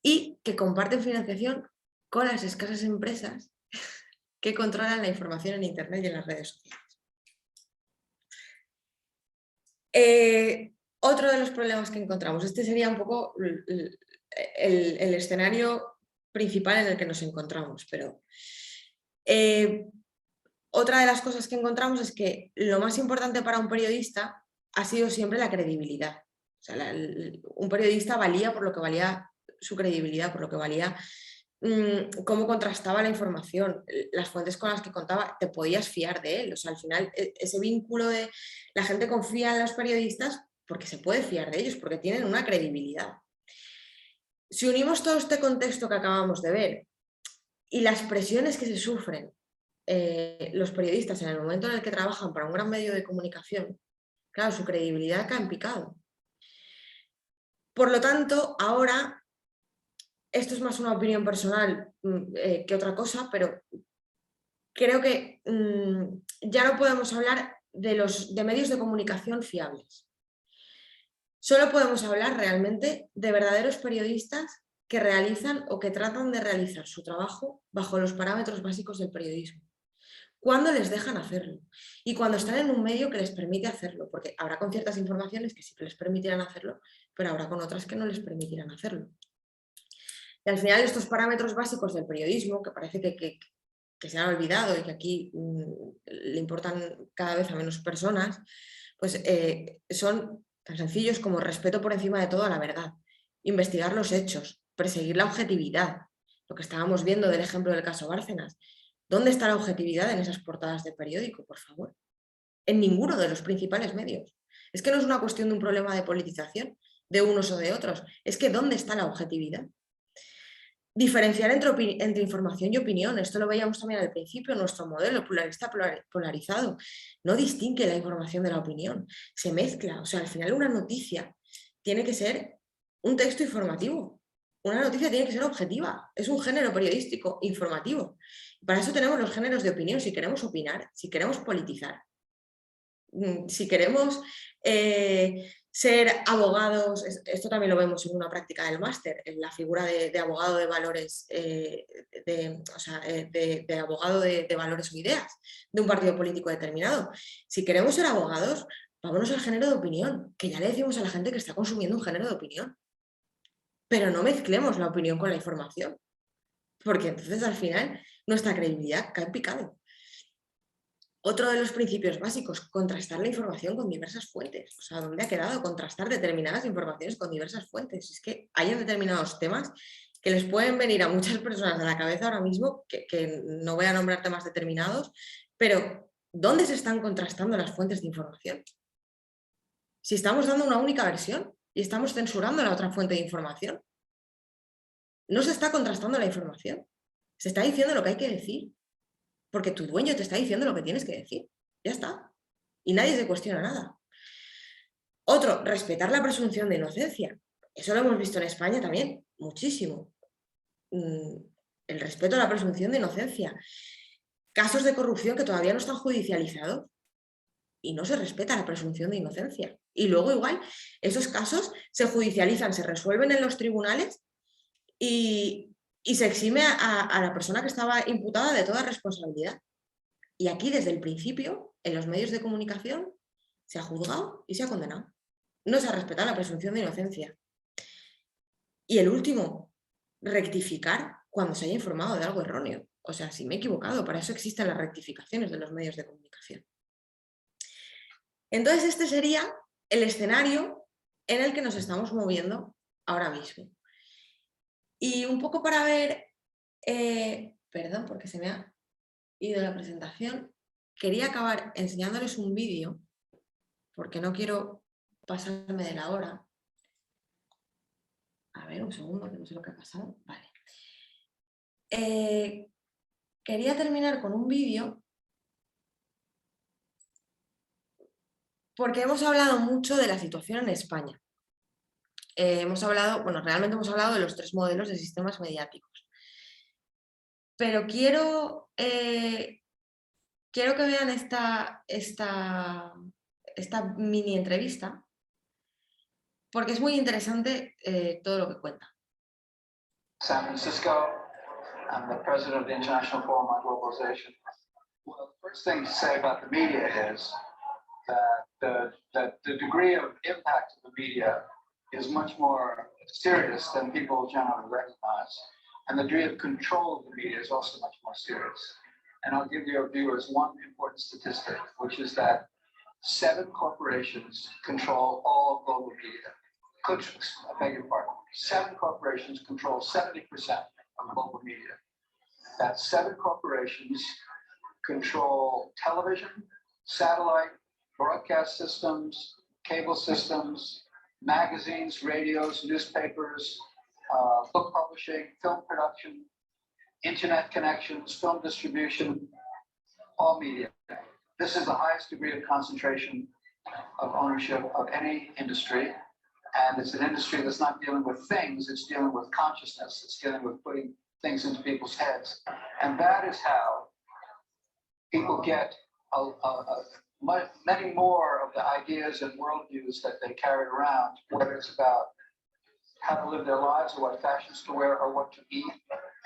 y que comparten financiación con las escasas empresas que controlan la información en Internet y en las redes sociales. Otro de los problemas que encontramos, este sería un poco el escenario principal en el que nos encontramos, pero otra de las cosas que encontramos es que lo más importante para un periodista ha sido siempre la credibilidad. O sea, un periodista valía por lo que valía su credibilidad, por lo que valía cómo contrastaba la información, las fuentes con las que contaba, te podías fiar de él. O sea, al final ese vínculo de la gente confía en los periodistas porque se puede fiar de ellos, porque tienen una credibilidad. Si unimos todo este contexto que acabamos de ver y las presiones que se sufren los periodistas en el momento en el que trabajan para un gran medio de comunicación, claro, su credibilidad cae en picado. Por lo tanto, ahora, esto es más una opinión personal que otra cosa, pero creo que ya no podemos hablar de medios de comunicación fiables. Solo podemos hablar realmente de verdaderos periodistas que realizan o que tratan de realizar su trabajo bajo los parámetros básicos del periodismo. Cuando les dejan hacerlo y cuando están en un medio que les permite hacerlo, porque habrá con ciertas informaciones que sí que les permitirán hacerlo, pero habrá con otras que no les permitirán hacerlo. Y al final estos parámetros básicos del periodismo, que parece que se han olvidado y que aquí le importan cada vez a menos personas, pues son tan sencillos como respeto por encima de todo a la verdad, investigar los hechos, perseguir la objetividad, lo que estábamos viendo del ejemplo del caso Bárcenas. ¿Dónde está la objetividad en esas portadas de periódico, por favor? En ninguno de los principales medios. Es que no es una cuestión de un problema de politización de unos o de otros, es que ¿dónde está la objetividad? Diferenciar entre información y opinión, esto lo veíamos también al principio, nuestro modelo pluralista polarizado, no distingue la información de la opinión, se mezcla, o sea, al final una noticia tiene que ser un texto informativo, una noticia tiene que ser objetiva, es un género periodístico informativo. Para eso tenemos los géneros de opinión, si queremos opinar, si queremos politizar, si queremos ser abogados, esto también lo vemos en una práctica del máster, en la figura de abogado de valores, de abogado de valores o ideas de un partido político determinado. Si queremos ser abogados, vámonos al género de opinión, que ya le decimos a la gente que está consumiendo un género de opinión. Pero no mezclemos la opinión con la información, porque entonces al final nuestra credibilidad cae en picado. Otro de los principios básicos, contrastar la información con diversas fuentes. O sea, ¿dónde ha quedado contrastar determinadas informaciones con diversas fuentes? Es que hay determinados temas que les pueden venir a muchas personas a la cabeza ahora mismo, que no voy a nombrar temas determinados, pero ¿dónde se están contrastando las fuentes de información? Si estamos dando una única versión y estamos censurando la otra fuente de información, no se está contrastando la información, se está diciendo lo que hay que decir. Porque tu dueño te está diciendo lo que tienes que decir. Ya está. Y nadie se cuestiona nada. Otro, respetar la presunción de inocencia. Eso lo hemos visto en España también, muchísimo. El respeto a la presunción de inocencia. Casos de corrupción que todavía no están judicializados y no se respeta la presunción de inocencia. Y luego igual esos casos se judicializan, se resuelven en los tribunales y se exime a la persona que estaba imputada de toda responsabilidad. Y aquí, desde el principio, en los medios de comunicación, se ha juzgado y se ha condenado. No se ha respetado la presunción de inocencia. Y el último, rectificar cuando se haya informado de algo erróneo. O sea, si me he equivocado, para eso existen las rectificaciones de los medios de comunicación. Entonces, este sería el escenario en el que nos estamos moviendo ahora mismo. Y un poco para ver, perdón, porque se me ha ido la presentación, quería acabar enseñándoles un vídeo, porque no quiero pasarme de la hora. A ver, un segundo, que no sé lo que ha pasado. Vale. Quería terminar con un vídeo porque hemos hablado mucho de la situación en España. Realmente hemos hablado de los 3 modelos de sistemas mediáticos. Pero quiero que vean esta mini entrevista, porque es muy interesante todo lo que cuenta. San Francisco, I'm the president of the International Forum on Globalization. Well, the first thing to say about the media is that the degree of impact of the media is much more serious than people generally recognize. And the degree of control of the media is also much more serious. And I'll give your viewers one important statistic, which is that 7 corporations control all global media. I beg your pardon. 7 corporations control 70% of global media. That 7 corporations control television, satellite, broadcast systems, cable systems, magazines, radios, newspapers, book publishing, film production, internet connections, film distribution, all media. This is the highest degree of concentration of ownership of any industry. And it's an industry that's not dealing with things, it's dealing with consciousness, it's dealing with putting things into people's heads. And that is how people get many more of the ideas and worldviews that they carry around, whether it's about how to live their lives or what fashions to wear or what to eat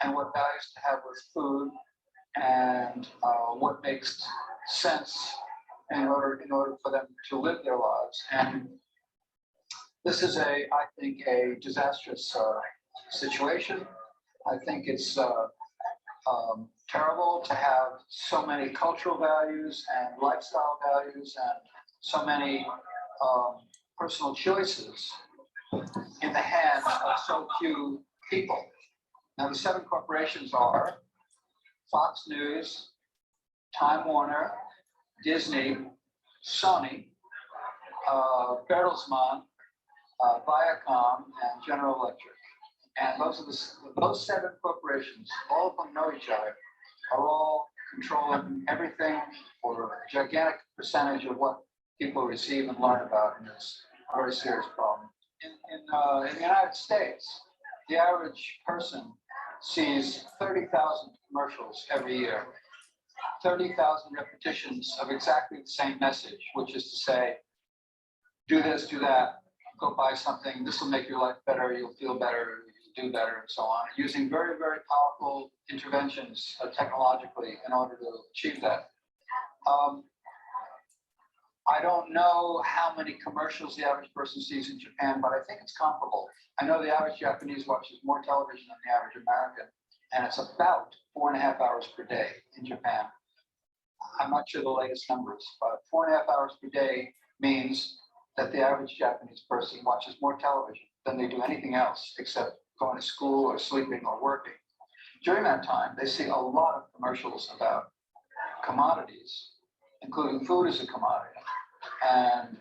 and what values to have with food and what makes sense in order for them to live their lives. And this is I think, a disastrous situation. I think it's terrible to have so many cultural values and lifestyle values and so many personal choices in the hands of so few people. Now, the 7 corporations are Fox News, Time Warner, Disney, Sony, Bertelsmann, Viacom, and General Electric. And those 7 corporations, all of them know each other, are all controlling everything or a gigantic percentage of what people receive and learn about in this very serious problem. In the United States, the average person sees 30,000 commercials every year, 30,000 repetitions of exactly the same message, which is to say, do this, do that, go buy something, this will make your life better, you'll feel better, you'll do better, and so on, using very, very powerful interventions technologically in order to achieve that. I don't know how many commercials the average person sees in Japan, but I think it's comparable. I know the average Japanese watches more television than the average American, and it's about 4.5 hours per day in Japan. I'm not sure the latest numbers, but 4.5 hours per day means that the average Japanese person watches more television than they do anything else except going to school or sleeping or working. During that time, they see a lot of commercials about commodities, including food as a commodity. And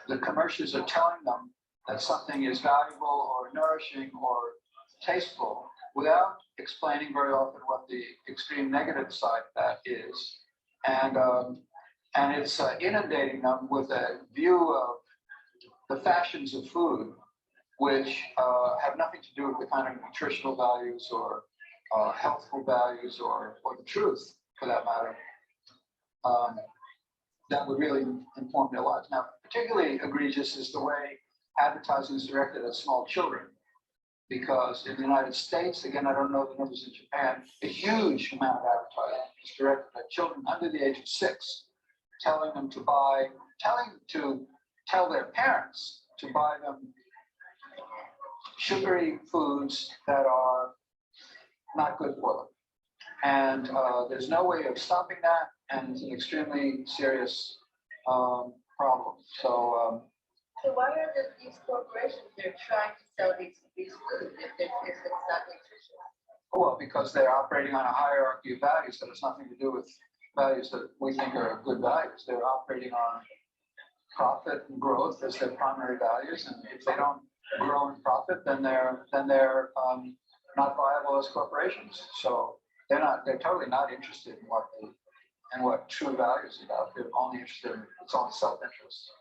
the commercials are telling them that something is valuable or nourishing or tasteful without explaining very often what the extreme negative side of that is. And it's inundating them with a view of the fashions of food, which have nothing to do with the kind of nutritional values or healthful values or the truth, for that matter, that would really inform their lives. Now, particularly egregious is the way advertising is directed at small children, because in the United States, again, I don't know the numbers in Japan, a huge amount of advertising is directed at children under the age of 6, telling them to buy, tell their parents to buy them sugary foods that are not good for them. And there's no way of stopping that, and it's an extremely serious problem. So why are these corporations, they're trying to sell these foods if it's not nutritious? Well, because they're operating on a hierarchy of values that has nothing to do with values that we think are good values. They're operating on profit and growth as their primary values, and if they don't grow in profit, then they're not viable as corporations. So they're totally not interested in what true values is about. They're only interested in its own self-interest.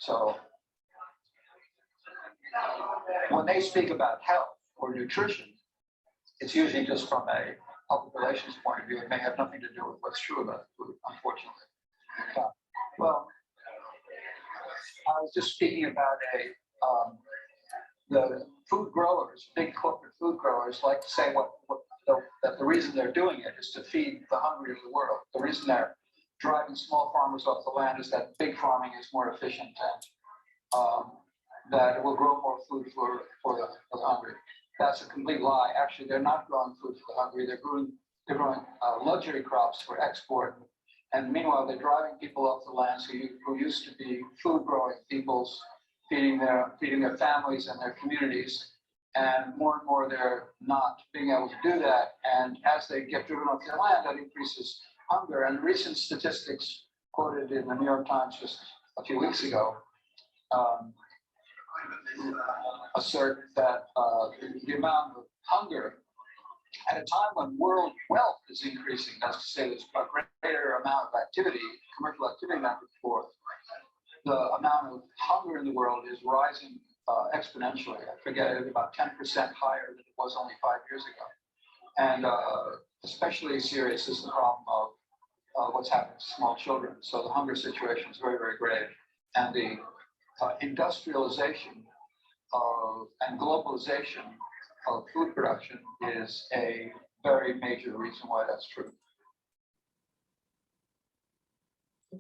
So when they speak about health or nutrition, it's usually just from a public relations point of view. It may have nothing to do with what's true about food, unfortunately. Well, I was just speaking about the food growers, big corporate food growers, like to say that the reason they're doing it is to feed the hungry of the world. The reason they're driving small farmers off the land is that big farming is more efficient and that it will grow more food for the hungry. That's a complete lie. Actually, they're not growing food for the hungry. They're growing luxury crops for export. And meanwhile, they're driving people off the lands who used to be food growing peoples, feeding their families and their communities. And more they're not being able to do that. And as they get driven off their land, that increases hunger. And recent statistics quoted in the New York Times just a few weeks ago assert that the amount of hunger at a time when world wealth is increasing, that's to say there's a greater amount of activity, commercial activity than before, the amount of hunger in the world is rising exponentially. I forget, it was about 10% higher than it was only 5 years ago. And especially serious is the problem of what's happening to small children. So the hunger situation is very, very grave. And the industrialization and globalization of food production is a very major reason why that's true.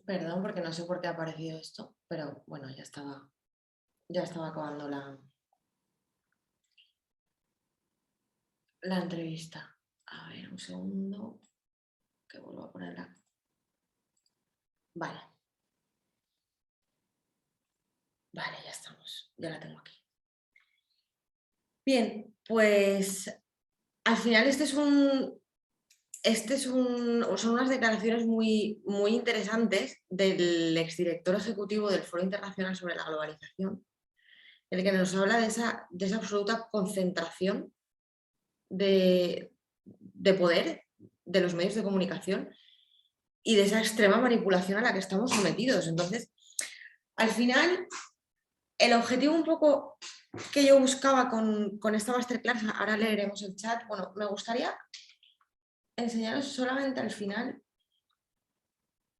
Perdón, porque no sé por qué ha aparecido esto, pero bueno, ya estaba acabando la entrevista. A ver, un segundo, que vuelvo a ponerla. Vale. Vale, ya estamos, ya la tengo aquí. Bien, pues al final son unas declaraciones muy, muy interesantes del exdirector ejecutivo del Foro Internacional sobre la Globalización, en el que nos habla de esa absoluta concentración de poder de los medios de comunicación y de esa extrema manipulación a la que estamos sometidos. Entonces, al final, el objetivo un poco que yo buscaba con esta masterclass, ahora leeremos el chat, bueno, me gustaría enseñaros solamente al final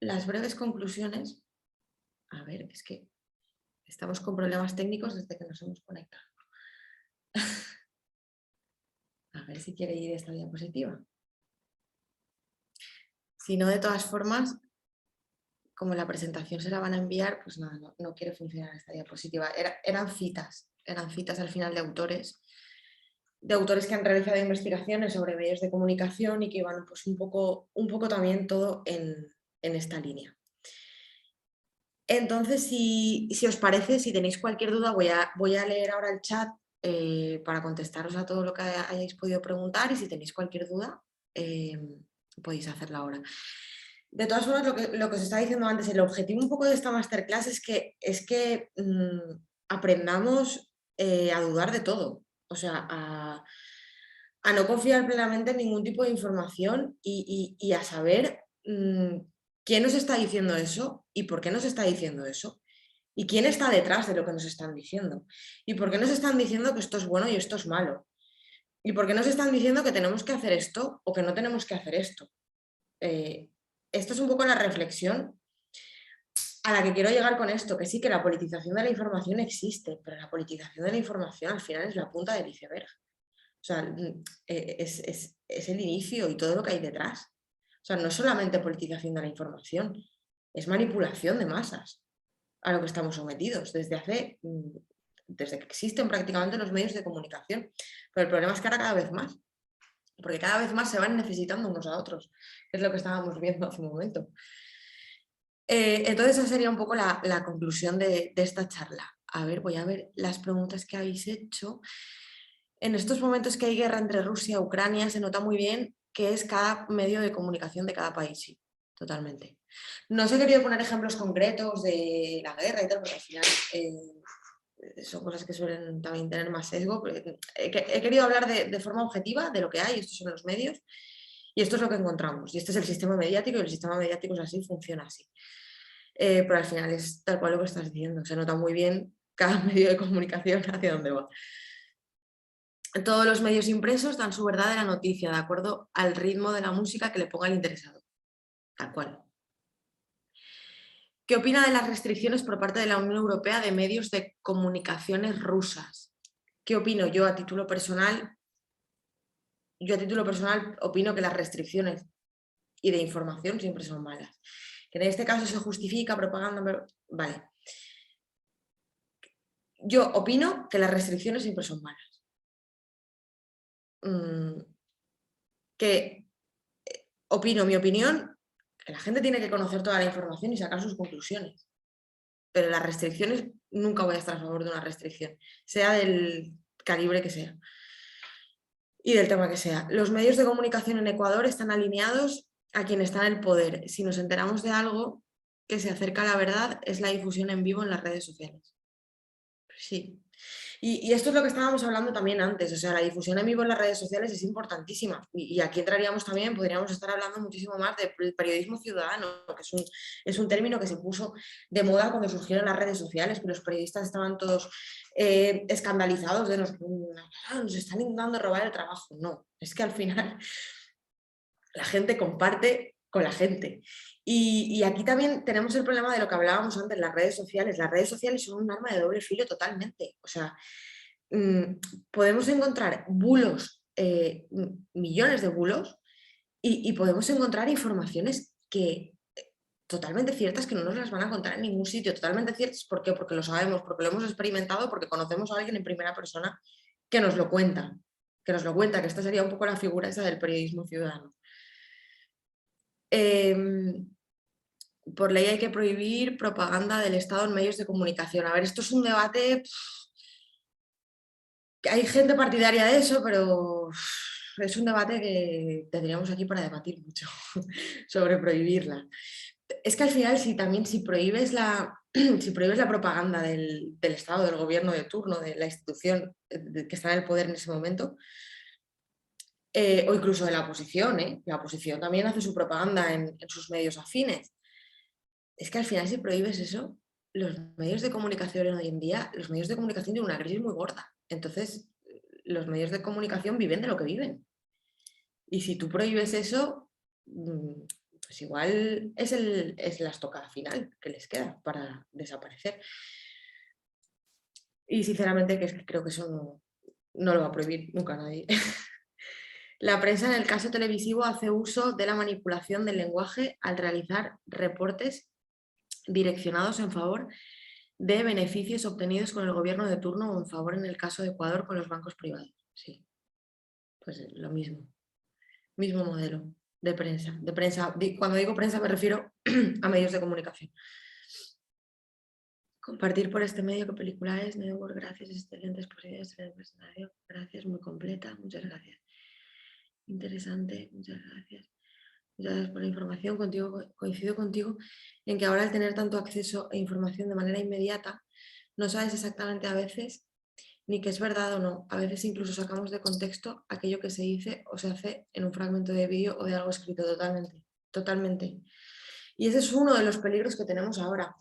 las breves conclusiones. A ver, es que Estamos con problemas técnicos desde que nos hemos conectado. A ver si quiere ir esta diapositiva. Si no, de todas formas, como la presentación se la van a enviar, pues nada, no quiere funcionar esta diapositiva. Eran citas al final de autores que han realizado investigaciones sobre medios de comunicación y que iban pues un poco también todo en esta línea. Entonces, si os parece, si tenéis cualquier duda, voy a leer ahora el chat para contestaros a todo lo que hayáis podido preguntar, y si tenéis cualquier duda, podéis hacerla ahora. De todas formas, lo que os estaba diciendo antes, el objetivo un poco de esta masterclass es que aprendamos a dudar de todo, o sea, a no confiar plenamente en ningún tipo de información y a saber quién nos está diciendo eso y por qué nos está diciendo eso. ¿Y quién está detrás de lo que nos están diciendo? ¿Y por qué nos están diciendo que esto es bueno y esto es malo? ¿Y por qué nos están diciendo que tenemos que hacer esto o que no tenemos que hacer esto? Esto es un poco la reflexión a la que quiero llegar con esto, que sí, que la politización de la información existe, pero la politización de la información al final es la punta del iceberg. O sea, es el inicio y todo lo que hay detrás. O sea, no es solamente politización de la información, es manipulación de masas a lo que estamos sometidos desde que existen prácticamente los medios de comunicación. Pero el problema es que ahora cada vez más, porque cada vez más se van necesitando unos a otros, que es lo que estábamos viendo hace un momento. Entonces esa sería un poco la conclusión de esta charla. A ver, voy a ver las preguntas que habéis hecho. En estos momentos que hay guerra entre Rusia y Ucrania, se nota muy bien que es cada medio de comunicación de cada país, sí, totalmente. No os he querido poner ejemplos concretos de la guerra y tal, porque al final son cosas que suelen también tener más sesgo. He querido hablar de forma objetiva de lo que hay, estos son los medios, y esto es lo que encontramos. Y este es el sistema mediático, y el sistema mediático es así, funciona así. Pero al final es tal cual lo que estás diciendo. Se nota muy bien cada medio de comunicación hacia dónde va. Todos los medios impresos dan su verdadera noticia de acuerdo al ritmo de la música que le ponga el interesado. Tal cual. ¿Qué opina de las restricciones por parte de la Unión Europea de medios de comunicaciones rusas? ¿Qué opino? Yo a título personal opino que las restricciones y de información siempre son malas. Que en este caso se justifica propaganda, pero vale. Yo opino que las restricciones siempre son malas. Opino, mi opinión, que la gente tiene que conocer toda la información y sacar sus conclusiones. Pero las restricciones, nunca voy a estar a favor de una restricción, sea del calibre que sea y del tema que sea. Los medios de comunicación en Ecuador están alineados a quien está en el poder. Si nos enteramos de algo que se acerca a la verdad, es la difusión en vivo en las redes sociales. Sí. Y esto es lo que estábamos hablando también antes, o sea, la difusión en vivo en las redes sociales es importantísima. Y aquí entraríamos también, podríamos estar hablando muchísimo más del periodismo ciudadano, que es un término que se puso de moda cuando surgieron las redes sociales, que los periodistas estaban todos escandalizados de nos están intentando robar el trabajo. No, es que al final la gente comparte con la gente. Y aquí también tenemos el problema de lo que hablábamos antes, las redes sociales. Las redes sociales son un arma de doble filo totalmente. O sea, podemos encontrar bulos, millones de bulos, y podemos encontrar informaciones que totalmente ciertas que no nos las van a contar en ningún sitio. Totalmente ciertas, ¿por qué? Porque lo sabemos, porque lo hemos experimentado, porque conocemos a alguien en primera persona que nos lo cuenta. Que esta sería un poco la figura esa del periodismo ciudadano. Por ley hay que prohibir propaganda del Estado en medios de comunicación. A ver, esto es un debate, hay gente partidaria de eso, pero es un debate que tendríamos aquí para debatir mucho sobre prohibirla. Es que al final, si prohíbes la propaganda del Estado, del gobierno de turno, de la institución que está en el poder en ese momento, o incluso de la oposición también hace su propaganda en sus medios afines. Es que al final, si prohíbes eso, los medios de comunicación hoy en día, los medios de comunicación tienen una crisis muy gorda. Entonces, los medios de comunicación viven de lo que viven. Y si tú prohíbes eso, pues igual es la estocada final que les queda para desaparecer. Y sinceramente que es que creo que eso no lo va a prohibir nunca nadie. La prensa en el caso televisivo hace uso de la manipulación del lenguaje al realizar reportes direccionados en favor de beneficios obtenidos con el gobierno de turno o en favor, en el caso de Ecuador, con los bancos privados. Sí, pues lo mismo. Mismo modelo de prensa. Cuando digo prensa me refiero a medios de comunicación. Compartir por este medio, ¿qué película es? Network, gracias, excelente exposición, excelente presentación, gracias, muy completa, muchas gracias. Interesante, muchas gracias. Muchas gracias por la información. Coincido contigo en que ahora al tener tanto acceso a información de manera inmediata, no sabes exactamente a veces ni que es verdad o no. A veces incluso sacamos de contexto aquello que se dice o se hace en un fragmento de vídeo o de algo escrito totalmente. Y ese es uno de los peligros que tenemos ahora.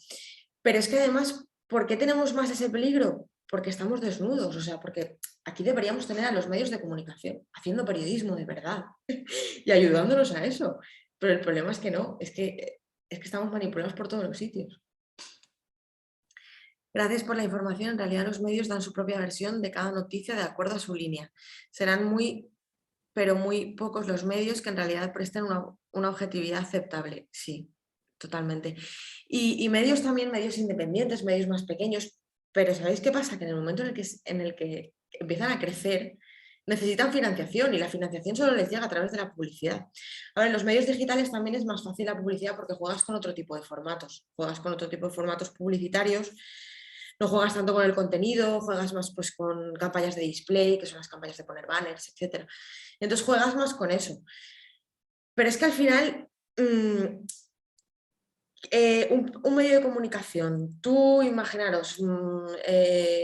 Pero es que además, ¿por qué tenemos más ese peligro? Porque estamos desnudos, o sea, porque aquí deberíamos tener a los medios de comunicación haciendo periodismo de verdad y ayudándonos a eso. Pero el problema es que no, es que estamos manipulados por todos los sitios. Gracias por la información. En realidad los medios dan su propia versión de cada noticia de acuerdo a su línea. Serán pero muy pocos los medios que en realidad presten una objetividad aceptable. Sí, totalmente. Y medios también, medios independientes, medios más pequeños. Pero ¿sabéis qué pasa? Que en el momento en el que empiezan a crecer, necesitan financiación y la financiación solo les llega a través de la publicidad. Ahora, en los medios digitales también es más fácil la publicidad porque juegas con otro tipo de formatos. Juegas con otro tipo de formatos publicitarios. No juegas tanto con el contenido, juegas más pues, con campañas de display, que son las campañas de poner banners, etc. Entonces juegas más con eso. Pero es que al final, un medio de comunicación, tú imaginaros,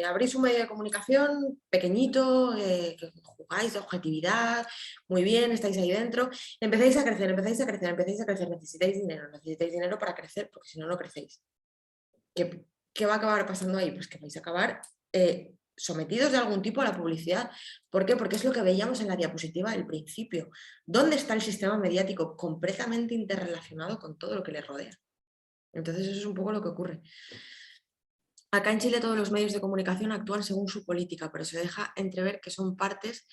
abrís un medio de comunicación pequeñito, que jugáis de objetividad, muy bien, estáis ahí dentro, empezáis a crecer, necesitáis dinero para crecer, porque si no, no crecéis. ¿Qué va a acabar pasando ahí? Pues que vais a acabar sometidos de algún tipo a la publicidad. ¿Por qué? Porque es lo que veíamos en la diapositiva del principio. ¿Dónde está el sistema mediático completamente interrelacionado con todo lo que le rodea? Entonces eso es un poco lo que ocurre. Acá en Chile todos los medios de comunicación actúan según su política, pero se deja entrever que son partes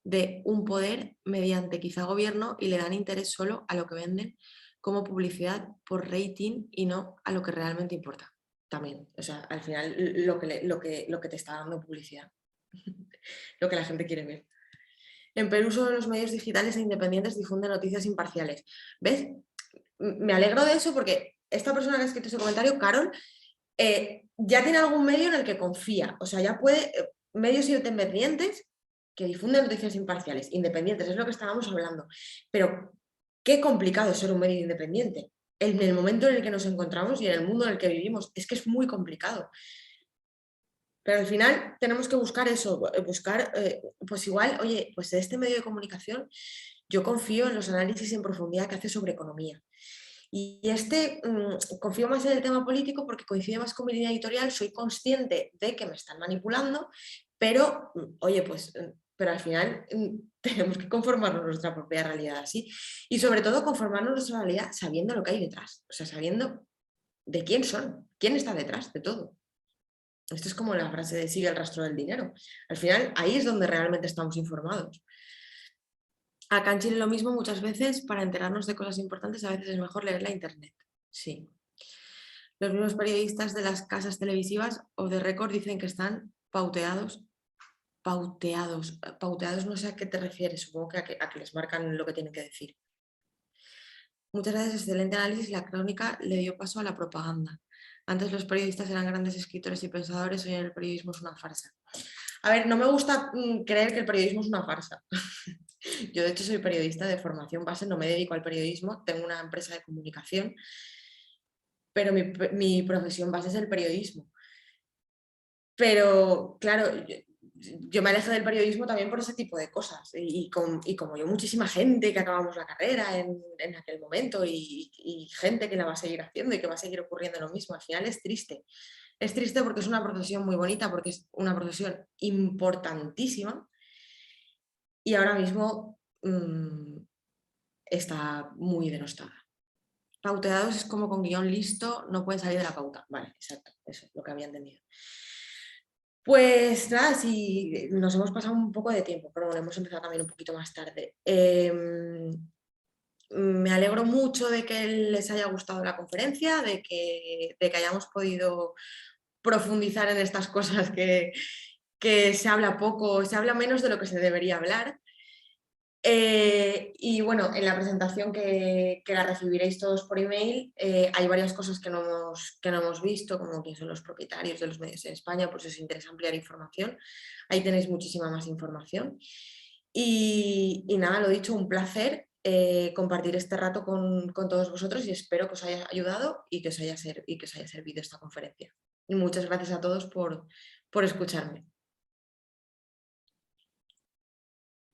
de un poder mediante quizá gobierno y le dan interés solo a lo que venden como publicidad por rating y no a lo que realmente importa. También, o sea, al final lo que te está dando publicidad, lo que la gente quiere ver. En Perú solo los medios digitales e independientes difunden noticias imparciales. ¿Ves? Me alegro de eso porque esta persona que ha escrito ese comentario, Carol, ya tiene algún medio en el que confía. O sea, ya puede, medios independientes que difunden noticias imparciales, independientes, es lo que estábamos hablando. Pero qué complicado es ser un medio independiente. En el momento en el que nos encontramos y en el mundo en el que vivimos, es que es muy complicado. Pero al final tenemos que buscar eso, pues igual, oye, pues de este medio de comunicación yo confío en los análisis en profundidad que hace sobre economía. Y confío más en el tema político porque coincide más con mi línea editorial, soy consciente de que me están manipulando, pero, oye, pero al final tenemos que conformarnos nuestra propia realidad así. Y sobre todo conformarnos nuestra realidad sabiendo lo que hay detrás, o sea, sabiendo de quién son, quién está detrás de todo. Esto es como la frase de sigue el rastro del dinero. Al final, ahí es donde realmente estamos informados. Acá en Chile lo mismo, muchas veces para enterarnos de cosas importantes a veces es mejor leer la internet. Sí. Los mismos periodistas de las casas televisivas o de récord dicen que están pauteados. Pauteados no sé a qué te refieres, supongo que a que les marcan lo que tienen que decir. Muchas veces excelente análisis, la crónica le dio paso a la propaganda. Antes los periodistas eran grandes escritores y pensadores, hoy el periodismo es una farsa. A ver, no me gusta creer que el periodismo es una farsa. Yo de hecho soy periodista de formación base, no me dedico al periodismo, tengo una empresa de comunicación, pero mi profesión base es el periodismo. Pero claro, yo me alejé del periodismo también por ese tipo de cosas y como yo muchísima gente que acabamos la carrera en aquel momento y gente que la va a seguir haciendo y que va a seguir ocurriendo lo mismo, al final es triste. Es triste porque es una profesión muy bonita, porque es una profesión importantísima y ahora mismo está muy denostada. Pauteados es como con guión listo, no pueden salir de la pauta. Vale, exacto, eso es lo que había entendido. Pues nada, sí, nos hemos pasado un poco de tiempo, pero bueno, hemos empezado también un poquito más tarde. Me alegro mucho de que les haya gustado la conferencia, de que hayamos podido profundizar en estas cosas que se habla poco, se habla menos de lo que se debería hablar. Y bueno, en la presentación que la recibiréis todos por email, hay varias cosas que no hemos visto, como quién son los propietarios de los medios en España, por si os interesa ampliar información. Ahí tenéis muchísima más información. Y nada, lo dicho, un placer compartir este rato con todos vosotros y espero que os haya ayudado y que os haya servido esta conferencia. Y muchas gracias a todos por escucharme.